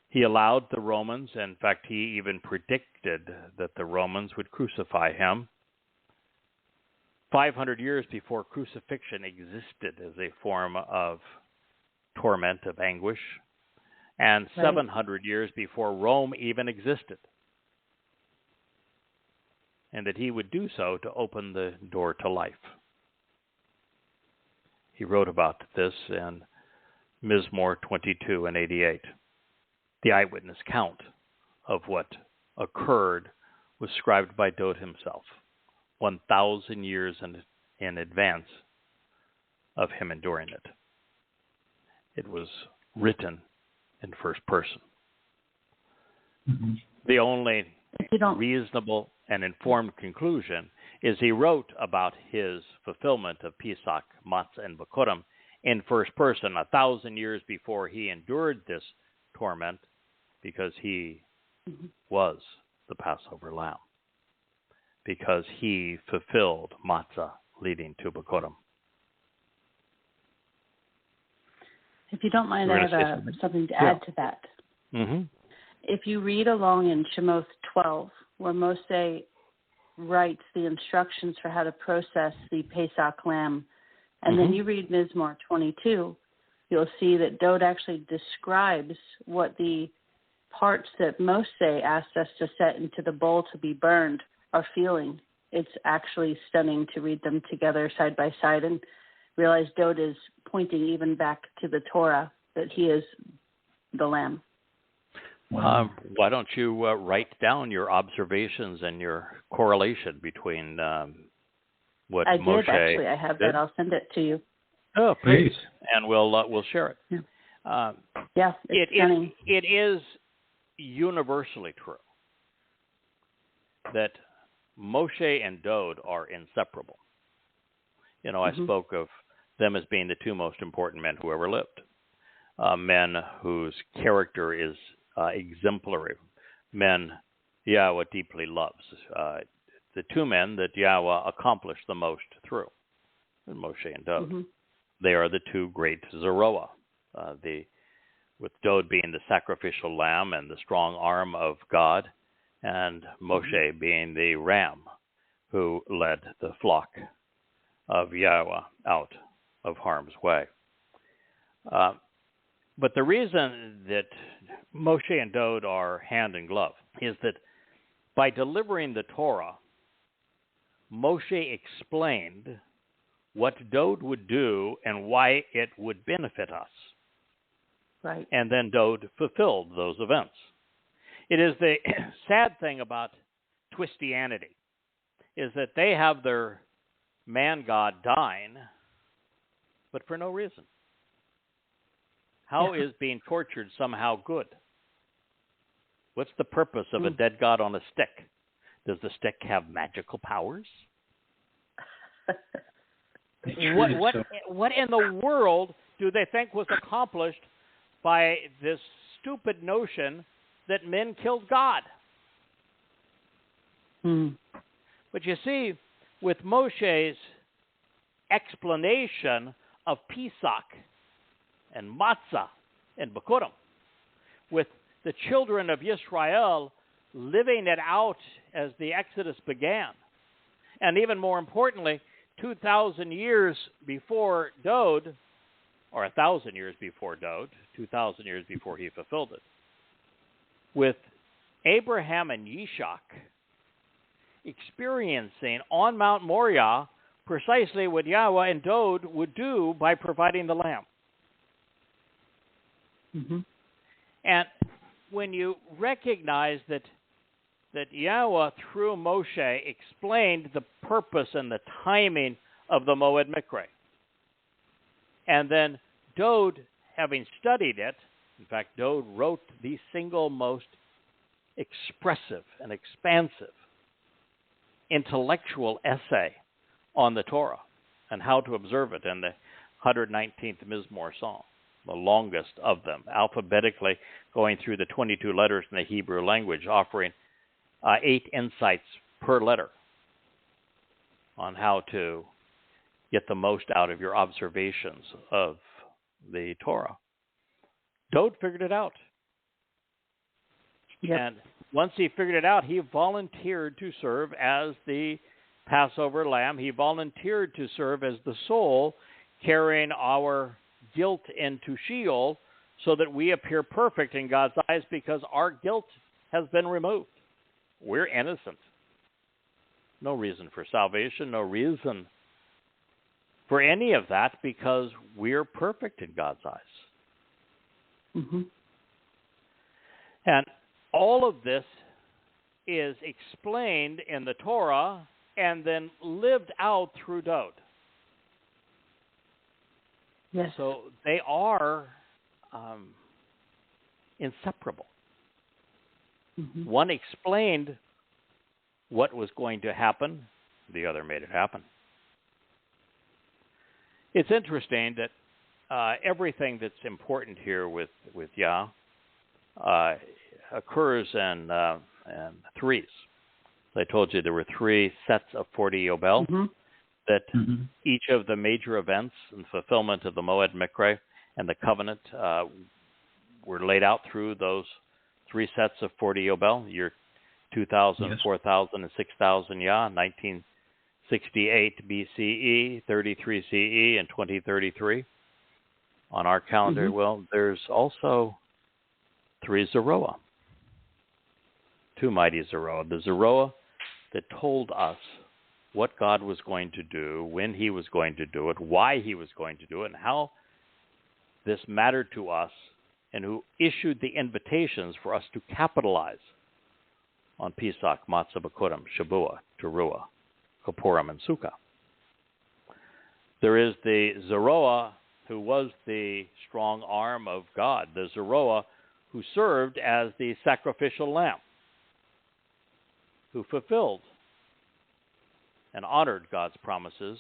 He allowed the Romans, in fact, he even predicted that the Romans would crucify him 500 years before crucifixion existed as a form of torment, of anguish, and 700 years before Rome even existed. And that he would do so to open the door to life. He wrote about this in Mizmor 22 and 88. The eyewitness count of what occurred was scribed by Dod himself, 1,000 years in advance of him enduring it. It was written in first person. Mm-hmm. The only reasonable and informed conclusion is he wrote about his fulfillment of Pesach, Matzah, and Bikurim in first person 1,000 years before he endured this torment, because he was the Passover lamb, because he fulfilled Matzah leading to Bikurim. If you don't mind, I have something to add to that. Mm-hmm. If you read along in Shemoth 12, where Moshe writes the instructions for how to process the Pesach lamb, and then you read Mizmor 22, you'll see that Dod actually describes what the parts that Moshe asked us to set into the bowl to be burned are feeling. It's actually stunning to read them together side by side and realize Dod is pointing even back to the Torah, that he is the lamb. Why don't you write down your observations and your correlation between what I Moshe did, actually. I have did? that. I'll send it to you. Oh, please. And we'll share it. Yeah, it's stunning. It is universally true that Moshe and Dod are inseparable. You know, I spoke of them as being the two most important men who ever lived. Men whose character is exemplary. Men Yahweh deeply loves. The two men that Yahweh accomplished the most through, Moshe and Dod. They are the two great Zeroah, with Dod being the sacrificial lamb and the strong arm of God, and Moshe being the ram who led the flock of Yahweh out of harm's way. But the reason that Moshe and Dod are hand in glove is that by delivering the Torah, Moshe explained what Dod would do and why it would benefit us. Right. And then Dod fulfilled those events. It is the sad thing about Twistianity is that they have their man God dying, but for no reason. How is being tortured somehow good? What's the purpose of a dead God on a stick? Does the stick have magical powers? What in the world do they think was accomplished by this stupid notion that men killed God? But you see, with Moshe's explanation of Pesach and Matzah and Bikurim, with the children of Yisrael living it out as the Exodus began, and even more importantly, 2,000 years before Dode, or 1,000 years before Dode, 2,000 years before he fulfilled it, with Abraham and Yishak experiencing on Mount Moriah precisely what Yahweh and Dode would do by providing the lamb. Mm-hmm. And when you recognize that Yahweh, through Moshe, explained the purpose and the timing of the Moed Miqra'ey, and then Dode, having studied it, in fact, Dode wrote the single most expressive and expansive intellectual essay on the Torah and how to observe it in the 119th Mizmor Psalm, the longest of them, alphabetically going through the 22 letters in the Hebrew language, offering 8 insights per letter on how to get the most out of your observations of the Torah. Dode figured it out. Yep. And once he figured it out, he volunteered to serve as the Passover lamb. He volunteered to serve as the soul carrying our guilt into Sheol so that we appear perfect in God's eyes because our guilt has been removed. We're innocent. No reason for salvation, no reason for any of that because we're perfect in God's eyes. Mm-hmm. And all of this is explained in the Torah and then lived out through Dode. Yes. So they are inseparable. Mm-hmm. One explained what was going to happen. The other made it happen. It's interesting that everything that's important here with Yah occurs in threes. I told you there were 3 sets of 40 Yow'el, Mm-hmm. that Mm-hmm. each of the major events and fulfillment of the Moed Miqra'ey and the covenant were laid out through those 3 sets of 40 Yow'el, year 2000, Yes. 4000, and 6000 Yah, 1968 BCE, 33 CE, and 2033. On our calendar, Mm-hmm. well, there's also 3 Zeroah, 2 mighty Zeroah. The Zeroah that told us what God was going to do, when he was going to do it, why he was going to do it, and how this mattered to us, and who issued the invitations for us to capitalize on Pesach, Matzah, Bekurim, Shavua, Teruah, Kippurim, and Sukkah. There is the Zeroah who was the strong arm of God, the Zeroah who served as the sacrificial lamb, who fulfilled and honored God's promises,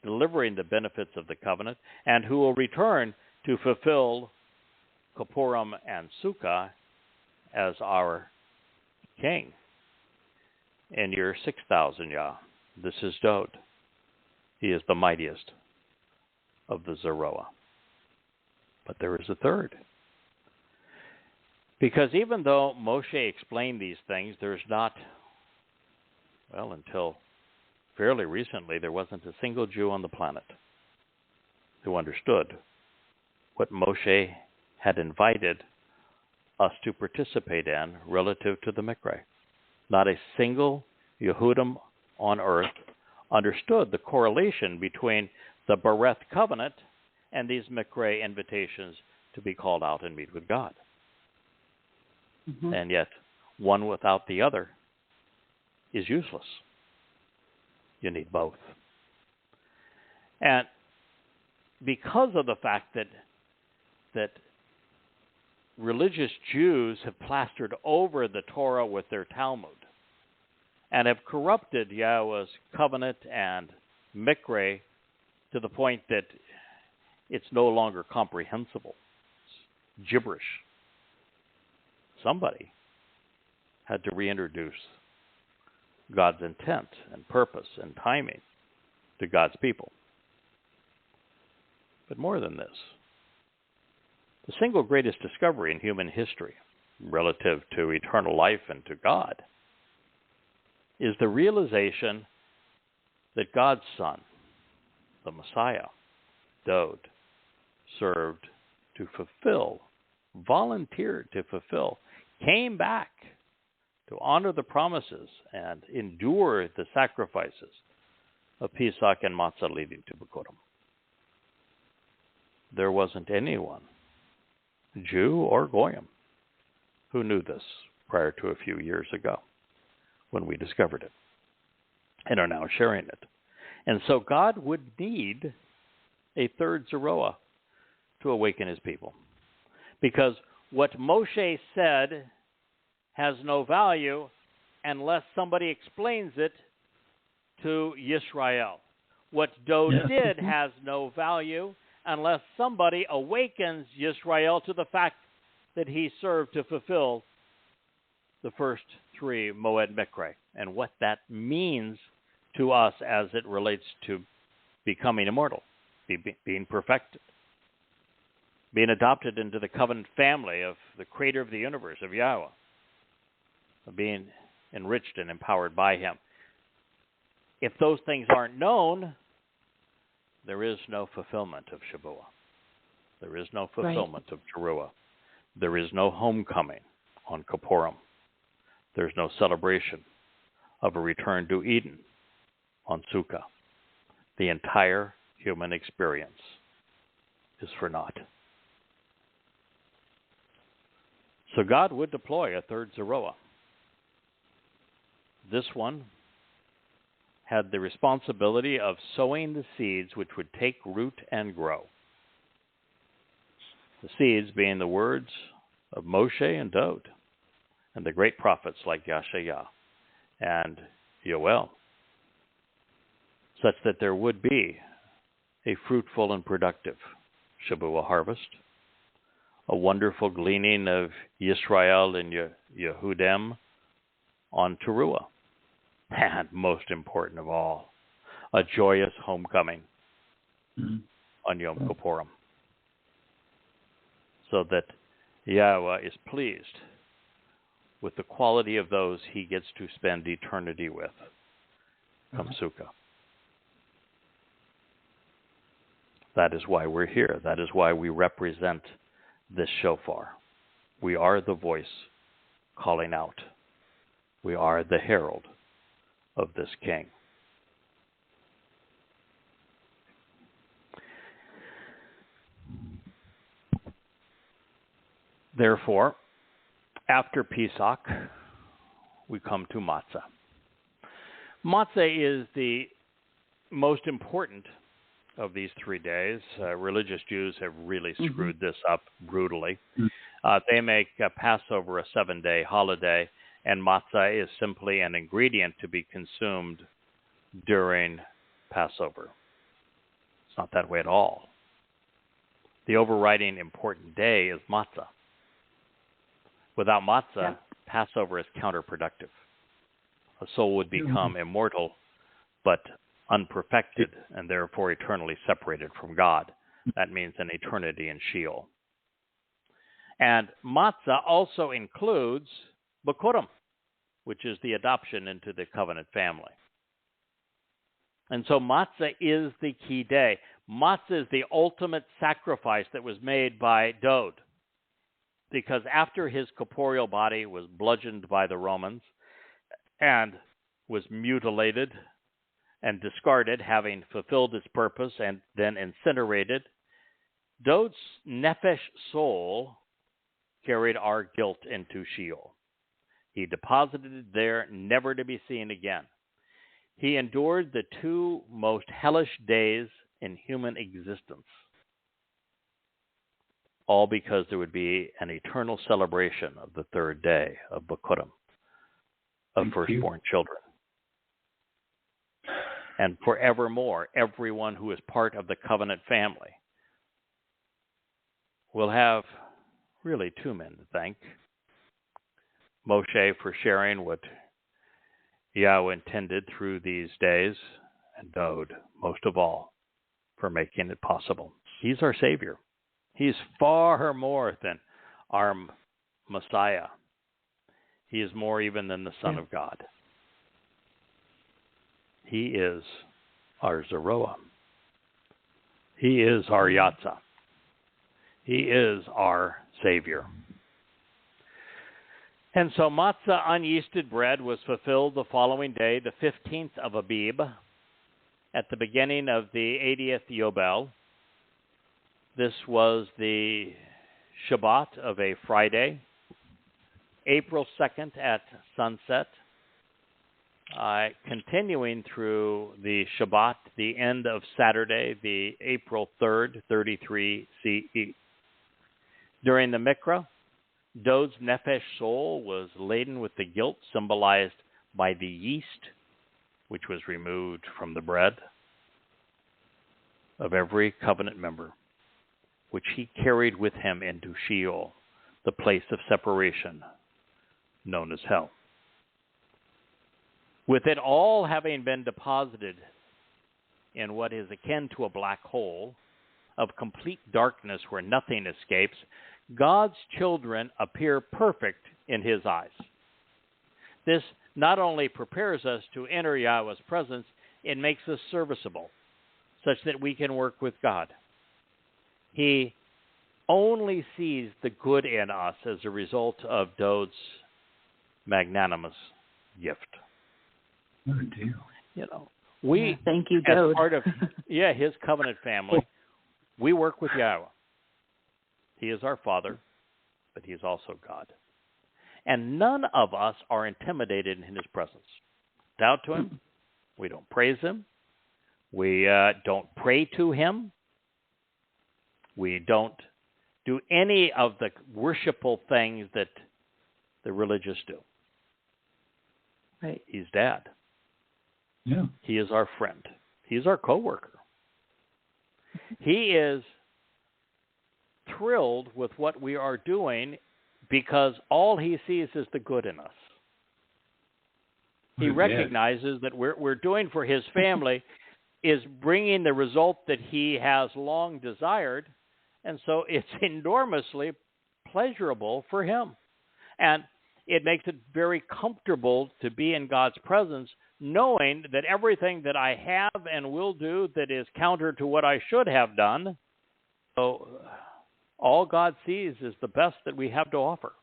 delivering the benefits of the covenant, and who will return to fulfill Kippurim and Sukkah as our king in year 6000 Yah. This is Dode. He is the mightiest of the Zeroah. But there is a third. Because even though Moshe explained these things, there's not, well, until fairly recently, there wasn't a single Jew on the planet who understood what Moshe had invited us to participate in relative to the Miqra'ey. Not a single Yehudim on earth understood the correlation between the Bereth covenant and these Miqra'ey invitations to be called out and meet with God. Mm-hmm. And yet, one without the other is useless. You need both. And because of the fact that religious Jews have plastered over the Torah with their Talmud and have corrupted Yahweh's covenant and Miqra'ey to the point that it's no longer comprehensible. It's gibberish. Somebody had to reintroduce God's intent and purpose and timing to God's people. But more than this, the single greatest discovery in human history relative to eternal life and to God is the realization that God's son, the Messiah, Dowd, served to fulfill, volunteered to fulfill, came back to honor the promises and endure the sacrifices of Pesach and Matzah leading to Bikurim. There wasn't anyone, Jew or Goyim, who knew this prior to a few years ago when we discovered it and are now sharing it. And so God would need a third Zeroah to awaken his people. Because what Moshe said has no value unless somebody explains it to Yisrael. What Dowd did has no value unless somebody awakens Yisrael to the fact that he served to fulfill the first three Moed Miqra'ey and what that means to us as it relates to becoming immortal, being perfected, being adopted into the covenant family of the creator of the universe, of Yahowah, of being enriched and empowered by him. If those things aren't known, there is no fulfillment of Shavuot. There is no fulfillment of Teruah. There is no homecoming on Kippurim. There's no celebration of a return to Eden on Sukkah. The entire human experience is for naught. So God would deploy a third Zeroah. This one had the responsibility of sowing the seeds which would take root and grow. The seeds being the words of Moshe and Dowd, and the great prophets like Yashayah and Yow'el, such that there would be a fruitful and productive Shavuot harvest, a wonderful gleaning of Yisrael and Yehudim on Teruah, and most important of all, a joyous homecoming on Yom Kippurim, so that Yahowah is pleased with the quality of those he gets to spend eternity with come Sukkah. That is why we're here. That is why we represent this shofar. We are the voice calling out. We are the herald of this king. Therefore, after Pesach, we come to Matzah. Matzah is the most important of these 3 days. Religious Jews have really screwed this up brutally. They make Passover a 7-day holiday, and matzah is simply an ingredient to be consumed during Passover. It's not that way at all. The overriding important day is matzah. Without matzah, Passover is counterproductive. A soul would become immortal, but unperfected, and therefore eternally separated from God. That means an eternity in Sheol. And matzah also includes Bikurim, which is the adoption into the covenant family. And so matzah is the key day. Matzah is the ultimate sacrifice that was made by Dowd, because after his corporeal body was bludgeoned by the Romans and was mutilated and discarded, having fulfilled its purpose and then incinerated, Dowd's nephesh soul carried our guilt into Sheol. He deposited it there, never to be seen again. He endured the 2 most hellish days in human existence, all because there would be an eternal celebration of the 3rd day of Bikurim, of firstborn children. And forevermore, everyone who is part of the covenant family will have really 2 men to thank. Moshe for sharing what Yahweh intended through these days, and Dowd, most of all, for making it possible. He's our Savior. He's far more than our Messiah. He is more even than the Son of God. He is our Zeroah. He is our Yatzah. He is our Savior. And so matzah, unyeasted bread, was fulfilled the following day, the 15th of Abib, at the beginning of the 80th Yow'el. This was the Shabat of a Friday, April 2nd at sunset, continuing through the Shabat, the end of Saturday, the April 3rd, 33 CE. During the Miqra'ey, Dod's nefesh soul was laden with the guilt symbolized by the yeast, which was removed from the bread of every covenant member, which he carried with him into Sheol, the place of separation, known as hell. With it all having been deposited in what is akin to a black hole of complete darkness where nothing escapes, God's children appear perfect in his eyes. This not only prepares us to enter Yahweh's presence, it makes us serviceable, such that we can work with God. He only sees the good in us as a result of Dod's magnanimous gift. Good deal. You know, we, thank you, as Dode. part of his covenant family, we work with Yahweh. He is our Father, but he is also God. And none of us are intimidated in his presence. Doubt to him. We don't praise him. We don't pray to him. We don't do any of the worshipful things that the religious do. Right. He's Dad. Yeah. He is our friend. He's our coworker. He is thrilled with what we are doing because all he sees is the good in us. He recognizes that we're doing for his family is bringing the result that he has long desired, and so it's enormously pleasurable for him. And it makes it very comfortable to be in God's presence, knowing that everything that I have and will do that is counter to what I should have done, so all God sees is the best that we have to offer.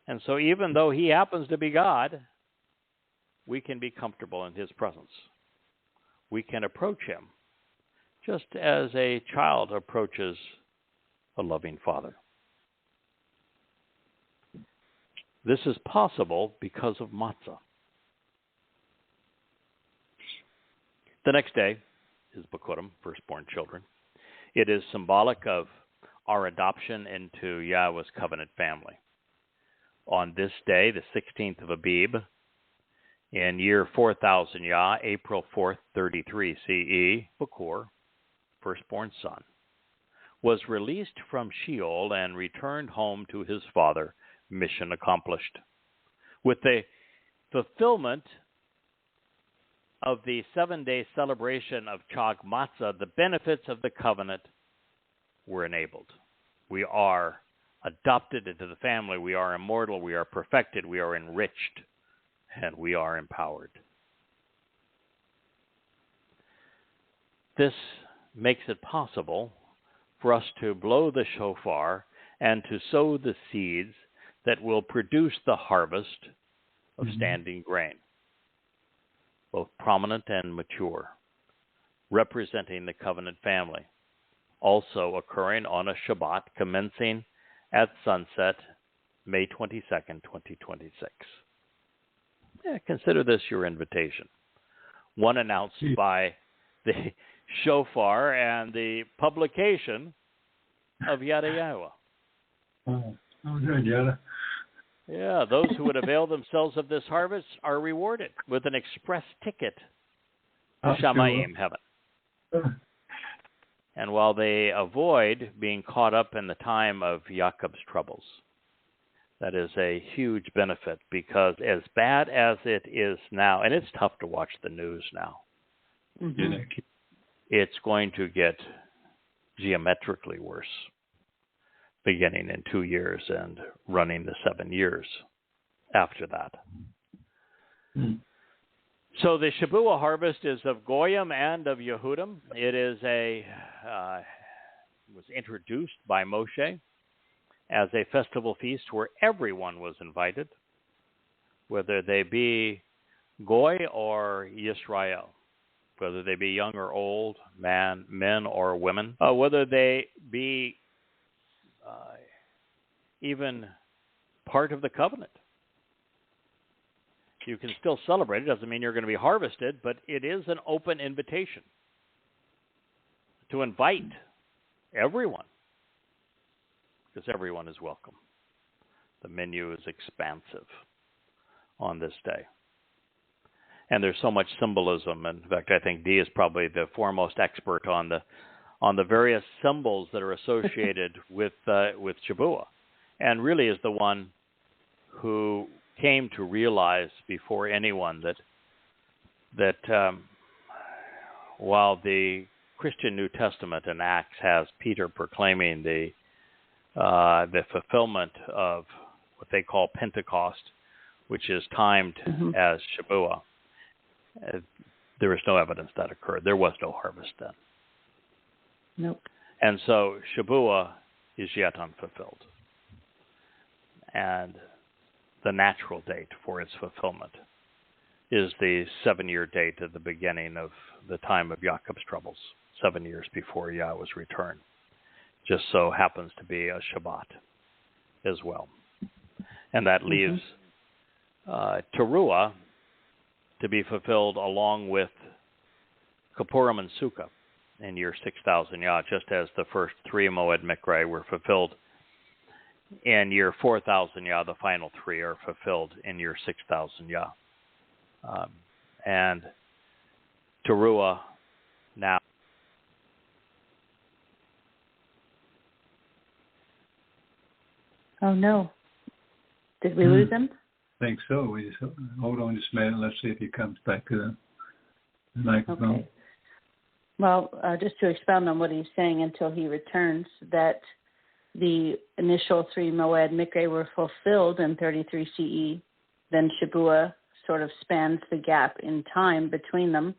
And so even though he happens to be God, we can be comfortable in his presence. We can approach him just as a child approaches a loving father. This is possible because of matzah. The next day is Bikurim, firstborn children. It is symbolic of our adoption into Yahweh's covenant family. On this day, the 16th of Abib, in year 4000 Yah, April 4th, 33 CE, Bakor, firstborn son, was released from Sheol and returned home to his father, mission accomplished. With the fulfillment of the 7-day celebration of Chag Matzah, the benefits of the covenant were enabled. We are adopted into the family. We are immortal. We are perfected. We are enriched. And we are empowered. This makes it possible for us to blow the shofar and to sow the seeds that will produce the harvest of standing grain, both prominent and mature, representing the covenant family, also occurring on a Shabbat commencing at sunset, May 22nd, 2026. Consider this your invitation, one announced by the shofar and the publication of Yahowah. Oh, good, Yada. Yeah, those who would avail themselves of this harvest are rewarded with an express ticket to Shamayim heaven. And while they avoid being caught up in the time of Yaakov's troubles, that is a huge benefit, because as bad as it is now, and it's tough to watch the news now, it's going to get geometrically worse, beginning in 2 years and running the 7 years after that. So the Shabuah harvest is of Goyim and of Yehudim. It is was introduced by Moshe as a festival feast where everyone was invited, whether they be Goy or Yisrael, whether they be young or old, men or women, whether they be even part of the covenant. You can still celebrate. It doesn't mean you're going to be harvested, but it is an open invitation to invite everyone, because everyone is welcome. The menu is expansive on this day. And there's so much symbolism. In fact, I think Dee is probably the foremost expert on the various symbols that are associated with Shabuah, and really is the one who came to realize before anyone that while the Christian New Testament in Acts has Peter proclaiming the fulfillment of what they call Pentecost, which is timed as Shabuah, there is no evidence that occurred. There was no harvest then. Nope. And so Shabuah is yet unfulfilled. And the natural date for its fulfillment is the 7-year date at the beginning of the time of Jacob's troubles, 7 years before Yahweh's return. Just so happens to be a Shabbat as well. And that leaves Teruah to be fulfilled along with Kippurim and Sukkah in year 6,000 Yah, just as the first 3 Moed Miqra'ey were fulfilled in year 4,000 Yah. The final 3 are fulfilled in year 6,000 Yah. And Teruah now. Oh, no. Did we lose him? I think so. We just hold on just a minute. Let's see if he comes back to the microphone. Okay. Well, just to expound on what he's saying until he returns, that the initial 3 Moed Miqra'ey were fulfilled in 33 CE. Then Shabuah sort of spans the gap in time between them,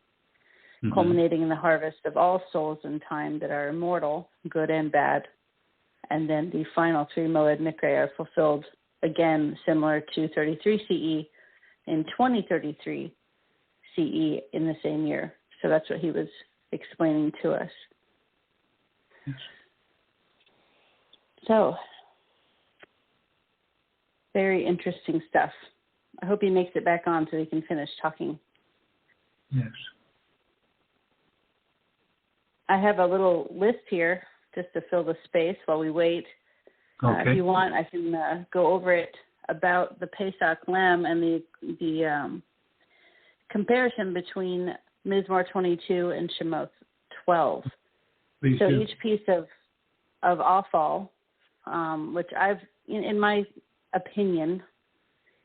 culminating in the harvest of all souls in time that are immortal, good and bad. And then the final 3 Moed Miqra'ey are fulfilled again, similar to 33 CE in 2033 CE in the same year. So that's what he was explaining to us. Yes. So, very interesting stuff. I hope he makes it back on so he can finish talking. Yes. I have a little list here just to fill the space while we wait. Okay. If you want, I can go over it about the Pesach lamb and the comparison between Mizmor 22 and Shemoth 12. Please so do. Each piece of offal, which I've, in my opinion,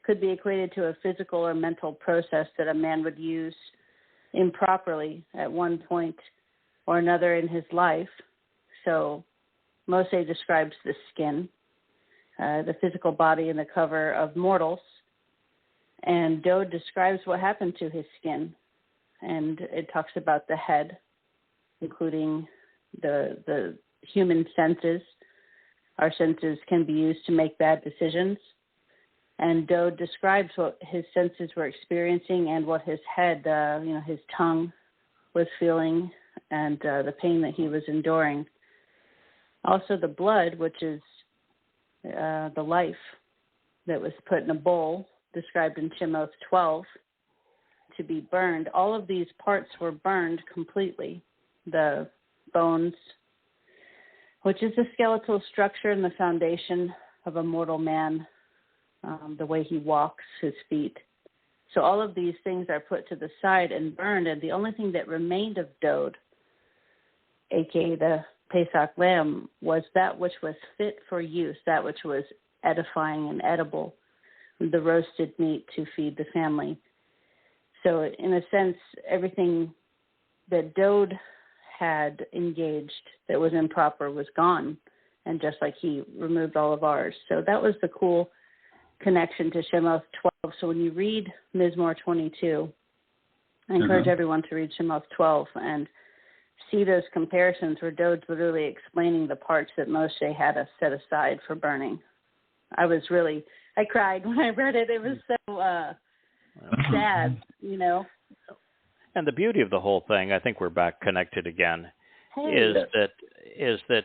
could be equated to a physical or mental process that a man would use improperly at one point or another in his life. So Moshe describes the skin, the physical body and the cover of mortals. And Dode describes what happened to his skin. And it talks about the head, including the human senses. Our senses can be used to make bad decisions. And Dode describes what his senses were experiencing and what his head, his tongue was feeling and the pain that he was enduring. Also the blood, which is the life that was put in a bowl, described in Shemoth 12, to be burned. All of these parts were burned completely. The bones, which is the skeletal structure and the foundation of a mortal man, the way he walks, his feet. So all of these things are put to the side and burned, and the only thing that remained of Dode, a.k.a. the Pesach lamb, was that which was fit for use, that which was edifying and edible, the roasted meat to feed the family. So in a sense, everything that Dode had engaged that was improper was gone, and just like he removed all of ours. So that was the cool connection to Shemoth 12. So when you read Mizmor 22, I encourage everyone to read Shemoth 12 and see those comparisons where Dode's literally explaining the parts that Moshe had to set aside for burning. I cried when I read it. It was so sad, you know. And the beauty of the whole thing, I think we're back connected again, is that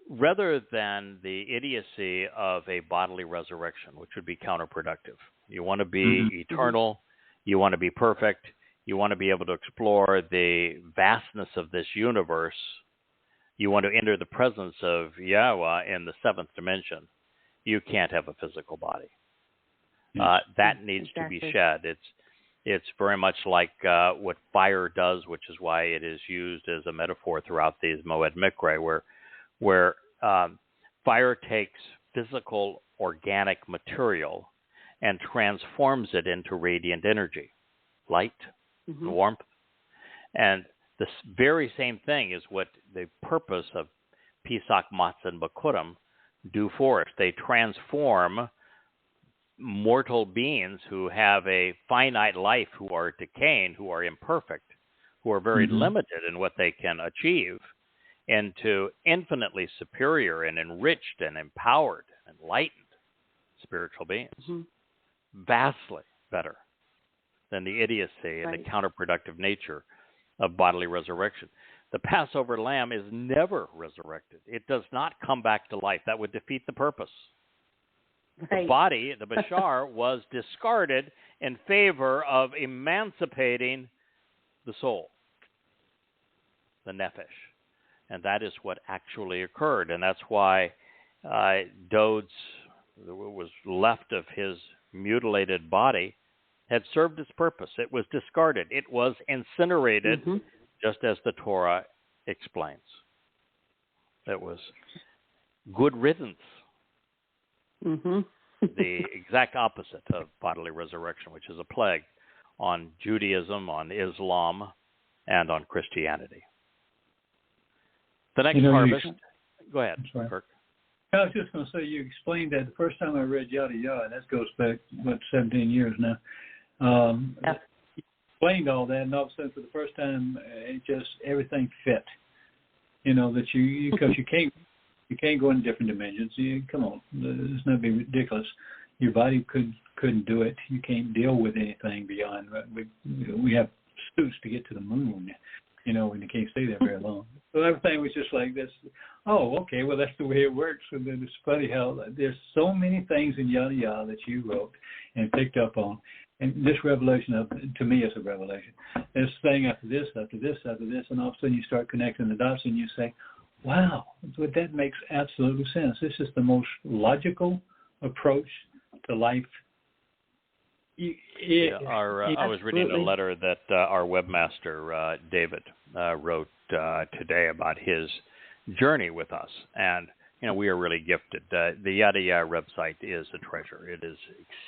rather than the idiocy of a bodily resurrection, which would be counterproductive, you want to be eternal, you want to be perfect, you want to be able to explore the vastness of this universe, you want to enter the presence of Yahowah in the seventh dimension, you can't have a physical body. That needs to be shed. It's very much like what fire does, which is why it is used as a metaphor throughout these Moed Miqra'ey, where fire takes physical organic material and transforms it into radiant energy, light, warmth. And the very same thing is what the purpose of Pesach, Matzah, and Bakurim do for us. They transform mortal beings who have a finite life, who are decaying, who are imperfect, who are very limited in what they can achieve, into infinitely superior and enriched and empowered and enlightened spiritual beings. Vastly better than the idiocy and the counterproductive nature of bodily resurrection. The Passover lamb is never resurrected. It does not come back to life. That would defeat the purpose. The body, the bashar, was discarded in favor of emancipating the soul, the nefesh. And that is what actually occurred. And that's why Dode's, what was left of his mutilated body, had served its purpose. It was discarded. It was incinerated, just as the Torah explains. It was good riddance. The exact opposite of bodily resurrection, which is a plague on Judaism, on Islam, and on Christianity. The next harvest. Go ahead, Kirk. I was just going to say, you explained that the first time I read Yahowah, and that goes back, 17 years now. You explained all that, and all of a sudden, for the first time, it just, everything fit. You know, that because you can't go in different dimensions. Come on, it's not be ridiculous. Your body couldn't do it. You can't deal with anything beyond. We have suits to get to the moon, you know, and you can't stay there very long. So everything was just like this. Oh, okay, well, that's the way it works. And then it's funny how there's so many things in Yahowah that you wrote and picked up on. And this revelation, to me, is a revelation. This thing after this, after this, after this, and all of a sudden you start connecting the dots and you say, wow, that makes absolute sense. This is the most logical approach to life. I was reading a letter that our webmaster, David, wrote today about his journey with us. And, you know, we are really gifted. The Yahowah website is a treasure. It is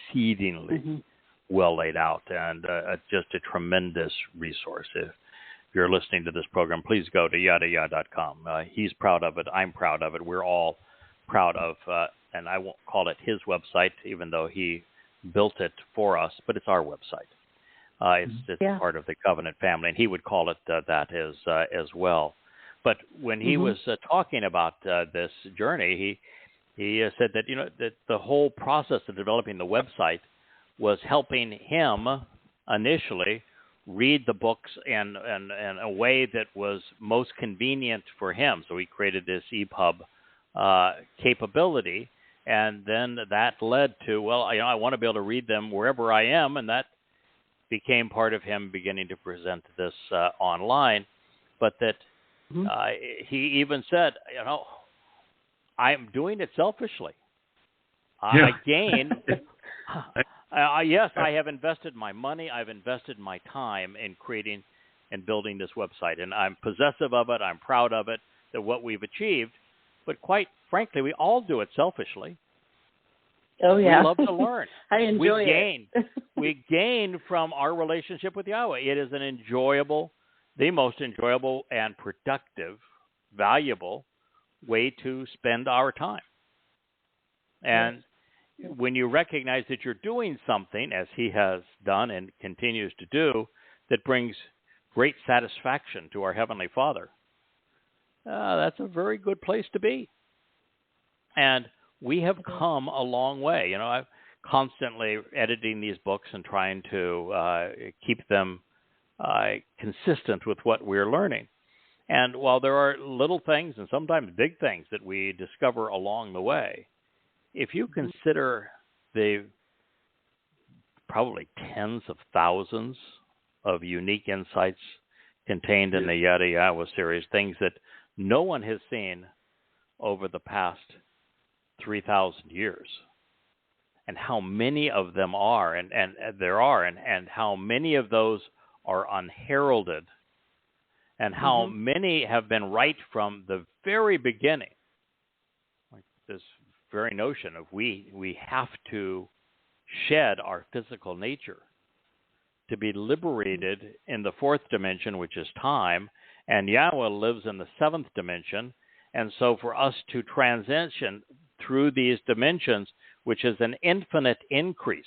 exceedingly well laid out and just a tremendous resource. If you're listening to this program, please go to Yahowah.com. He's proud of it. I'm proud of it. We're all proud of, and I won't call it his website, even though he built it for us, but it's our website. It's part of the Covenant family, and he would call it that as well. But when he was talking about this journey, he said that, you know, that the whole process of developing the website was helping him initially read the books in a way that was most convenient for him. So he created this EPUB capability, and then that led to, well, you know, I want to be able to read them wherever I am, and that became part of him beginning to present this online. But that he even said, you know, I'm doing it selfishly. I gain. Yes, I have invested my money. I've invested my time in creating and building this website, and I'm possessive of it. I'm proud of it, that what we've achieved. But quite frankly, we all do it selfishly. Oh, yeah. We love to learn. I enjoy it. We gain from our relationship with Yahowah. It is an enjoyable, the most enjoyable and productive, valuable way to spend our time. And when you recognize that you're doing something, as he has done and continues to do, that brings great satisfaction to our Heavenly Father, that's a very good place to be. And we have come a long way. You know, I'm constantly editing these books and trying to keep them consistent with what we're learning. And while there are little things and sometimes big things that we discover along the way, if you consider the probably tens of thousands of unique insights contained in the Yahowah series, things that no one has seen over the past 3,000 years, and how many of them are, and how many of those are unheralded, and how many have been right from the very beginning. Like this very notion of we have to shed our physical nature to be liberated in the fourth dimension, which is time, and Yahweh lives in the seventh dimension. And so for us to transition through these dimensions, which is an infinite increase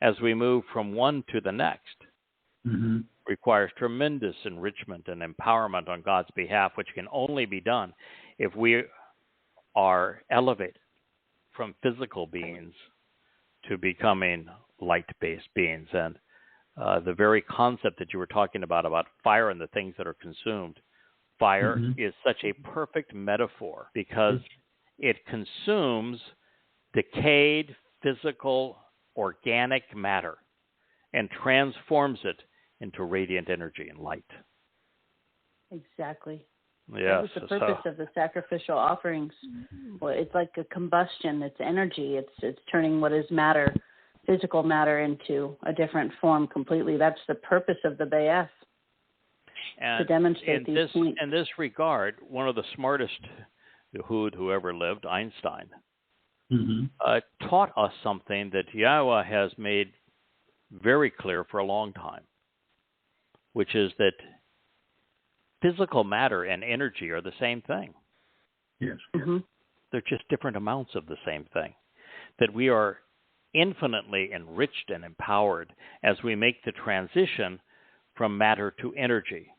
as we move from one to the next, requires tremendous enrichment and empowerment on God's behalf, which can only be done if we are elevated from physical beings to becoming light-based beings. And the very concept that you were talking about fire and the things that are consumed, fire is such a perfect metaphor because it consumes decayed physical organic matter and transforms it into radiant energy and light. Exactly. Yes. That was the purpose of the sacrificial offerings. Well, it's like a combustion. It's energy. It's turning what is matter, physical matter, into a different form completely. That's the purpose of the Bayeth. And to demonstrate these points. In this regard, one of the smartest who ever lived, Einstein, taught us something that Yahowah has made very clear for a long time, which is that physical matter and energy are the same thing. Yes. They're just different amounts of the same thing. That we are infinitely enriched and empowered as we make the transition from matter to energy.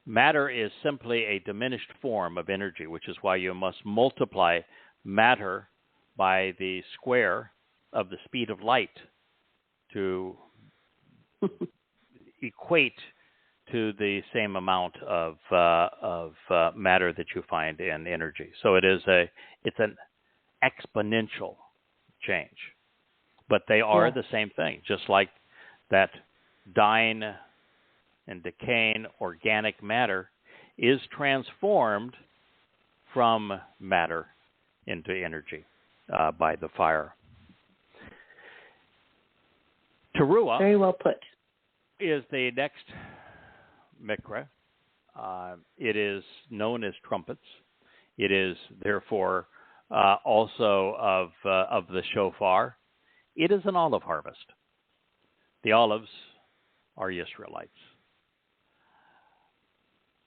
Matter is simply a diminished form of energy, which is why you must multiply matter by the square of the speed of light to equate to the same amount of matter that you find in energy. So it's an exponential change, but they are the same thing. Just like that dying and decaying organic matter is transformed from matter into energy by the fire. Towrah, very well put, is the next Miqra'ey. It is known as trumpets. It is therefore also of the shofar. It is an olive harvest. The olives are Israelites.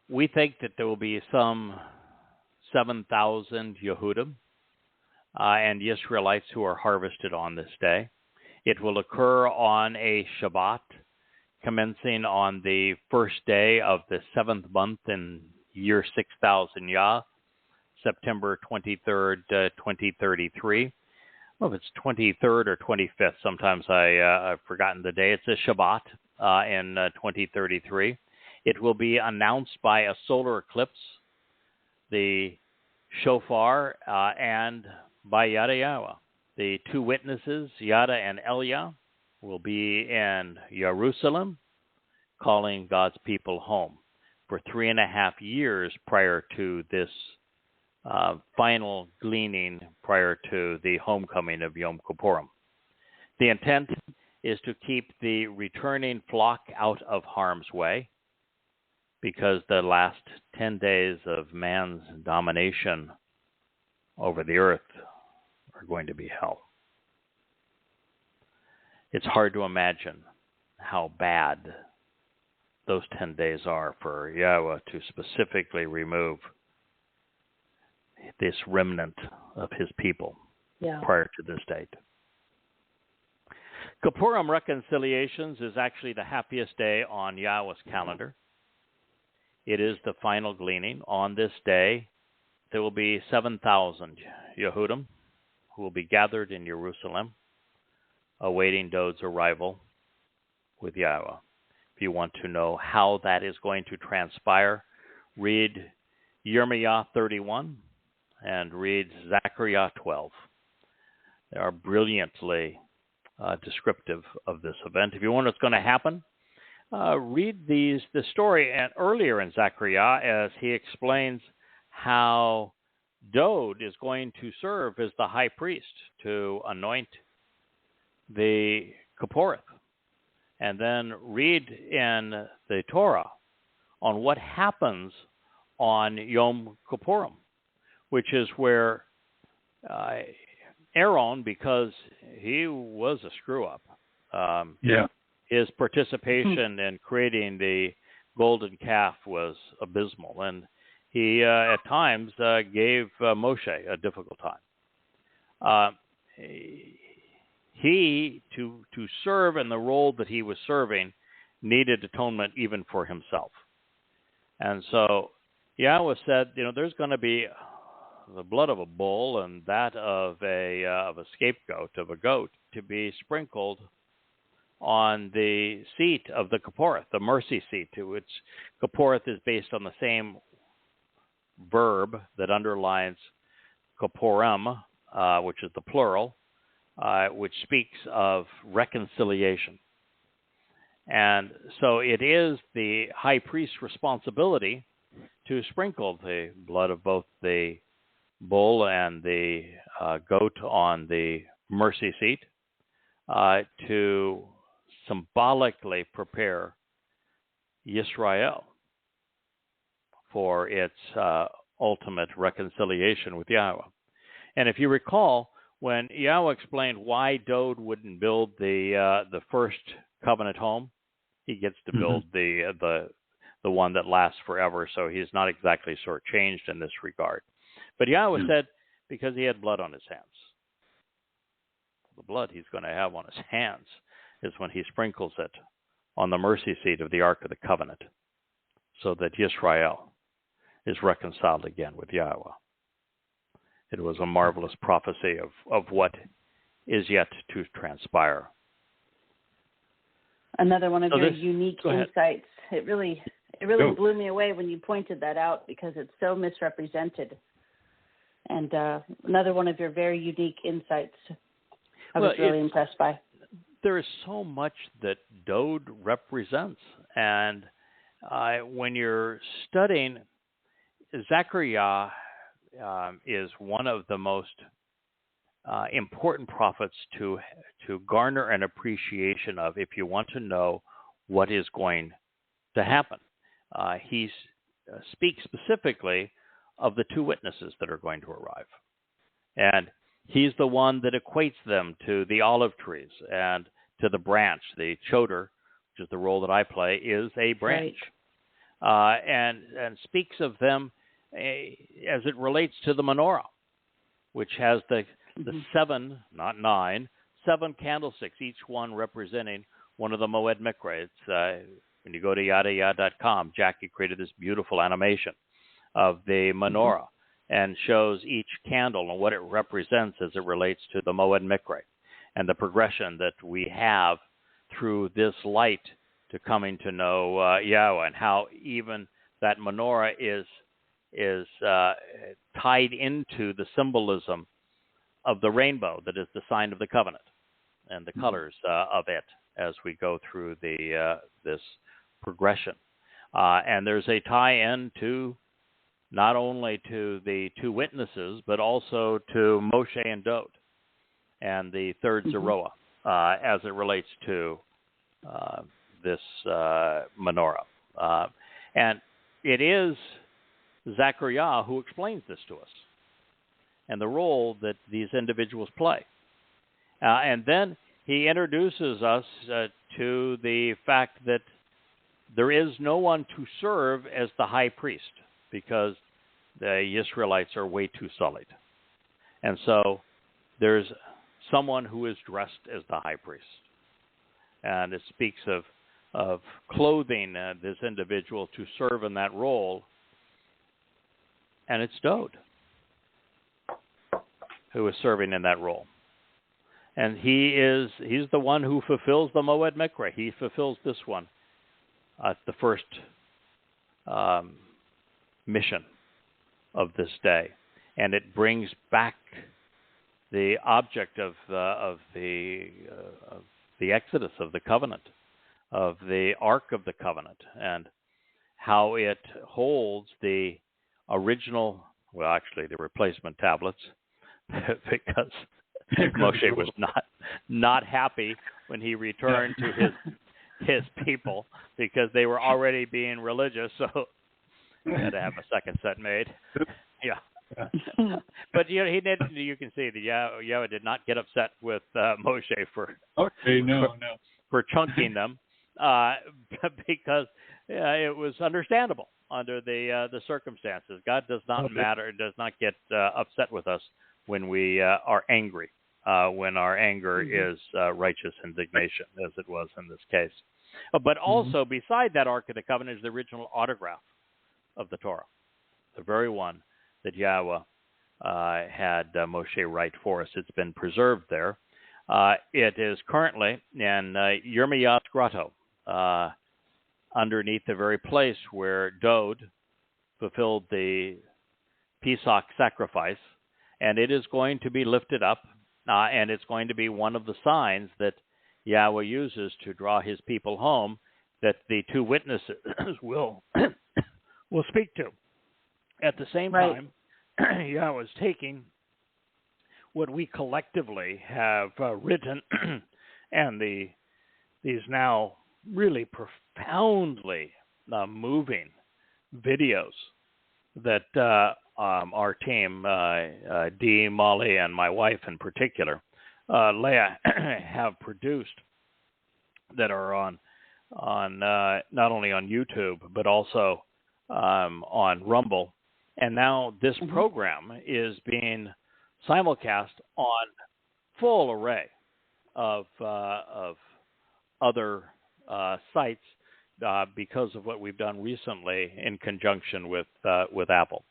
We think that there will be some 7,000 Yehudim and Israelites who are harvested on this day. It will occur on a Shabat, commencing on the first day of the seventh month in year 6000 Yah, September 23rd, 2033. Well, if it's 23rd or 25th, sometimes I've forgotten the day. It's a Shabbat in 2033. It will be announced by a solar eclipse, the shofar, and by Yahowah. The two witnesses, Yada and Elia, will be in Jerusalem, calling God's people home for 3.5 years prior to this final gleaning, prior to the homecoming of Yom Kippurim. The intent is to keep the returning flock out of harm's way, because the last 10 days of man's domination over the earth are going to be hell. It's hard to imagine how bad those 10 days are for Yahweh to specifically remove this remnant of his people. prior to this date. Kippurim reconciliations is actually the happiest day on Yahweh's calendar. It is the final gleaning. On this day, there will be 7,000 Yehudim who will be gathered in Jerusalem, awaiting Dod's arrival with Yahweh. If you want to know how that is going to transpire, read Yirmiyah 31 and read Zechariah 12. They are brilliantly descriptive of this event. If you want what's going to happen, read the story earlier in Zechariah as he explains how Dod is going to serve as the high priest to anoint the Kipporeth. And then read in the Torah on what happens on Yom Kippurim, which is where Aaron, because he was a screw-up, his participation in creating the golden calf was abysmal, and he at times gave Moshe a difficult time. He, to serve in the role that he was serving, needed atonement even for himself. And so Yahweh said, there's going to be the blood of a bull and that of a scapegoat, of a goat, to be sprinkled on the seat of the Kipporeth, the mercy seat, to which Kipporeth is based on the same verb that underlines Kippurim, which is the plural, which speaks of reconciliation. And so it is the high priest's responsibility to sprinkle the blood of both the bull and the goat on the mercy seat to symbolically prepare Yisrael for its ultimate reconciliation with Yahweh. And if you recall, when Yahweh explained why Dod wouldn't build the first covenant home, he gets to build the one that lasts forever, so he's not exactly shortchanged in this regard. But Yahweh said, because he had blood on his hands. The blood he's going to have on his hands is when he sprinkles it on the mercy seat of the Ark of the Covenant, so that Yisrael is reconciled again with Yahweh. It was a marvelous prophecy of what is yet to transpire. Another one of your unique insights. It really blew me away when you pointed that out, because it's so misrepresented. And another one of your very unique insights I was really impressed by. There is so much that Dod represents. And when you're studying, Zechariah is one of the most important prophets to garner an appreciation of if you want to know what is going to happen. He speaks specifically of the two witnesses that are going to arrive. And he's the one that equates them to the olive trees and to the branch. The choder, which is the role that I play, is a branch. Right. And speaks of them as it relates to the menorah, which has the 7, not 9, 7 candlesticks, each one representing one of the Moed Miqra'ey. It's when you go to Yahowah.com, Jackie created this beautiful animation of the menorah and shows each candle and what it represents as it relates to the Moed Miqra'ey and the progression that we have through this light to coming to know Yahweh, and how even that menorah is tied into the symbolism of the rainbow that is the sign of the covenant and the colors of it as we go through this progression. And there's a tie-in to not only to the two witnesses, but also to Moshe and Dod and the third Zeroah as it relates to this menorah. And it is Zechariah who explains this to us and the role that these individuals play. And then he introduces us to the fact that there is no one to serve as the high priest, because the Israelites are way too sullied. And so there's someone who is dressed as the high priest. And it speaks of clothing this individual to serve in that role. And it's Dod who is serving in that role. And he's the one who fulfills the Moed Miqra'ey. He fulfills this one at the first mission of this day. And it brings back the object of the Exodus, of the covenant, of the Ark of the Covenant, and how it holds the original, well, actually the replacement tablets, because Moshe was not happy when he returned to his people, because they were already being religious, so he had to have a second set made. Yeah. But he did. You can see that Yahowah did not get upset with Moshe for chunking them, because it was understandable under the circumstances. God does not get upset with us when we are angry, when our anger is righteous indignation, as it was in this case. But also, beside that Ark of the Covenant is the original autograph of the Torah, the very one that Yahowah had Moshe write for us. It's been preserved there. It is currently in Yirmiyah's grotto, underneath the very place where Dod fulfilled the Pesach sacrifice, and it is going to be lifted up, and it's going to be one of the signs that Yahowah uses to draw his people home, that the two witnesses will speak to. At the same time, Yahowah is taking what we collectively have written and these now really profoundly moving videos that our team, Dee, Molly, and my wife in particular, Leah, have produced, that are on not only on YouTube but also on Rumble. And now this program is being simulcast on full array of other sites because of what we've done recently in conjunction with Apple,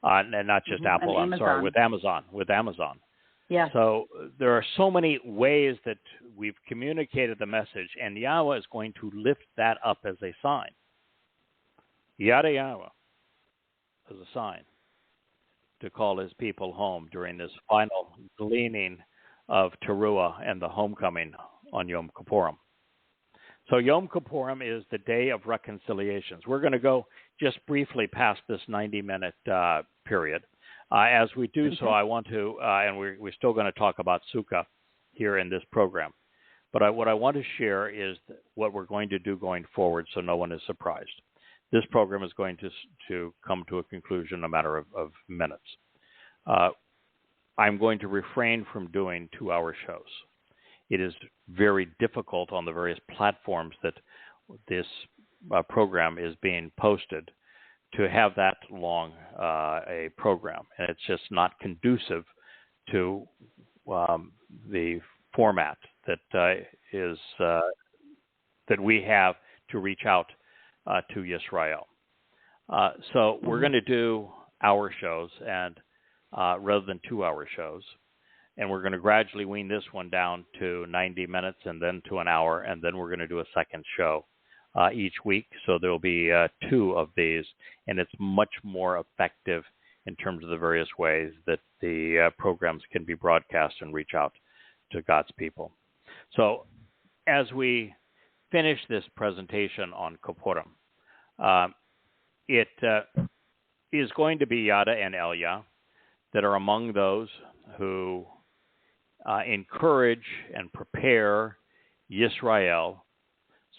and not just Apple. I'm sorry, with Amazon. Yeah. So there are so many ways that we've communicated the message, and Yahowah is going to lift that up as a sign. Yada Yahowah as a sign to call his people home during this final gleaning of Teruah and the homecoming on Yom Kippurim. So Yom Kippurim is the day of reconciliations. We're going to go just briefly past this 90-minute period. As we do so, I want to, and we're still going to talk about Sukkah here in this program. But what I want to share is what we're going to do going forward, so no one is surprised. This program is going to come to a conclusion in a matter of minutes. I'm going to refrain from doing 2-hour shows. It is very difficult on the various platforms that this program is being posted to have that long a program, and it's just not conducive to the format that is that we have to reach out to Yisrael. So we're going to do hour shows and rather than 2-hour shows, and we're going to gradually wean this one down to 90 minutes and then to an hour, and then we're going to do a second show each week. So there will be 2 of these, and it's much more effective in terms of the various ways that the programs can be broadcast and reach out to God's people. So as we finish this presentation on Kippurim, it is going to be Yada and Elia that are among those who encourage and prepare Yisrael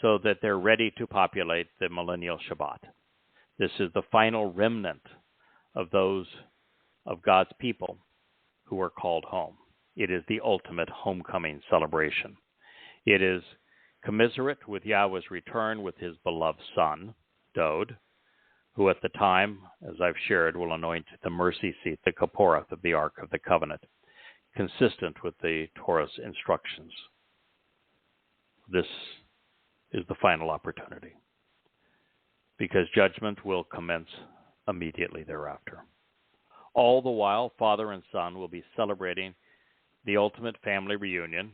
so that they're ready to populate the millennial Shabbat. This is the final remnant of those of God's people who are called home. It is the ultimate homecoming celebration. It is commiserate with Yahweh's return with his beloved son, Dod, who at the time, as I've shared, will anoint the mercy seat, the Kapporah of the Ark of the Covenant. consistent with the Torah's instructions. This is the final opportunity, because judgment will commence immediately thereafter. All the while, father and son will be celebrating the ultimate family reunion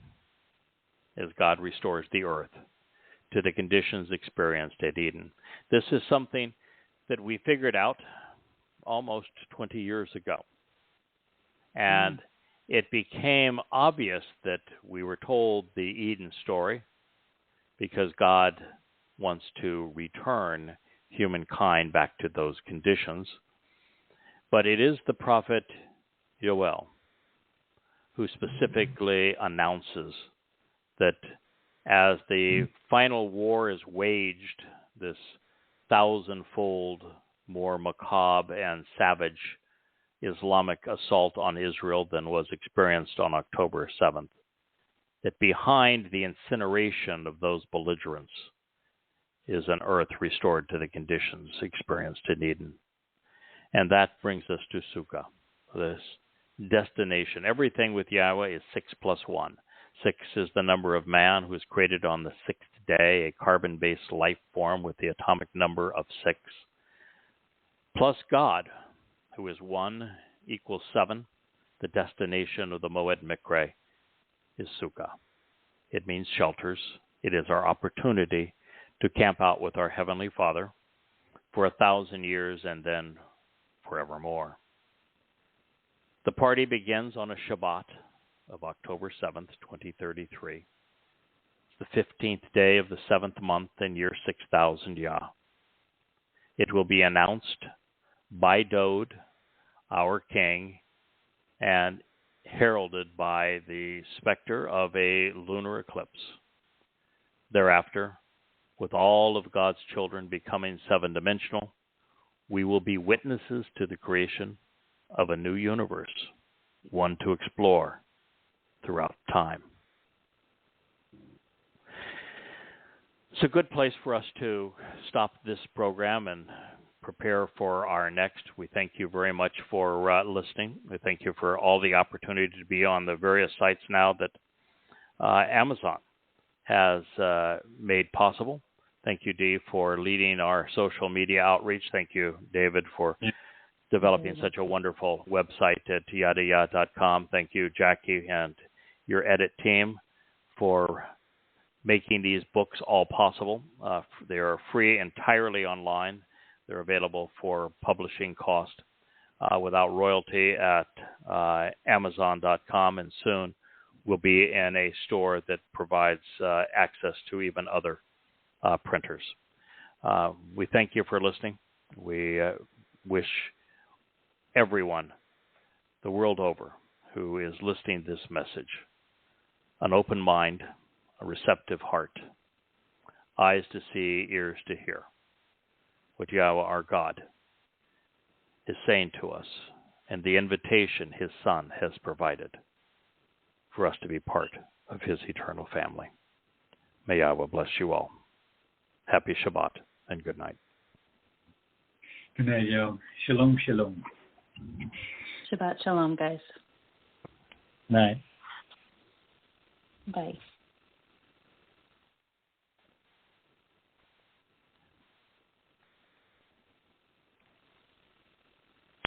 as God restores the earth to the conditions experienced at Eden. This is something that we figured out almost 20 years ago. And it became obvious that we were told the Eden story because God wants to return humankind back to those conditions. But it is the prophet Yow'el who specifically announces that as the final war is waged, this thousandfold more macabre and savage Islamic assault on Israel than was experienced on October 7th, that behind the incineration of those belligerents is an earth restored to the conditions experienced in Eden. And that brings us to Sukkah, this destination. Everything with Yahweh is 6 plus 1. 6 is the number of man who is created on the sixth day, a carbon-based life form with the atomic number of 6, plus God, who is 1 equals 7. The destination of the Moed Miqra'ey is Sukkah. It means shelters. It is our opportunity to camp out with our Heavenly Father for 1,000 years and then forevermore. The party begins on a Shabat of October 7th, 2033. It's the 15th day of the 7th month in year 6000 Yah. It will be announced by Dode, our king, and heralded by the specter of a lunar eclipse. Thereafter, with all of God's children becoming seven-dimensional, we will be witnesses to the creation of a new universe, one to explore throughout time. It's a good place for us to stop this program and prepare for our next. We thank you very much for listening. We thank you for all the opportunity to be on the various sites now that Amazon has made possible. Thank you, Dee, for leading our social media outreach. Thank you, David, for developing such a wonderful website at yadayah.com. Thank you, Jackie, and your edit team for making these books all possible. They are free entirely online. They're available for publishing cost without royalty at Amazon.com, and soon will be in a store that provides access to even other printers. We thank you for listening. We wish everyone the world over who is listening to this message an open mind, a receptive heart, eyes to see, ears to hear what Yahweh our God is saying to us and the invitation his Son has provided for us to be part of his eternal family. May Yahweh bless you all. Happy Shabbat and good night. Good night, y'all. Shalom, shalom. Shabbat shalom, guys. Night. Bye.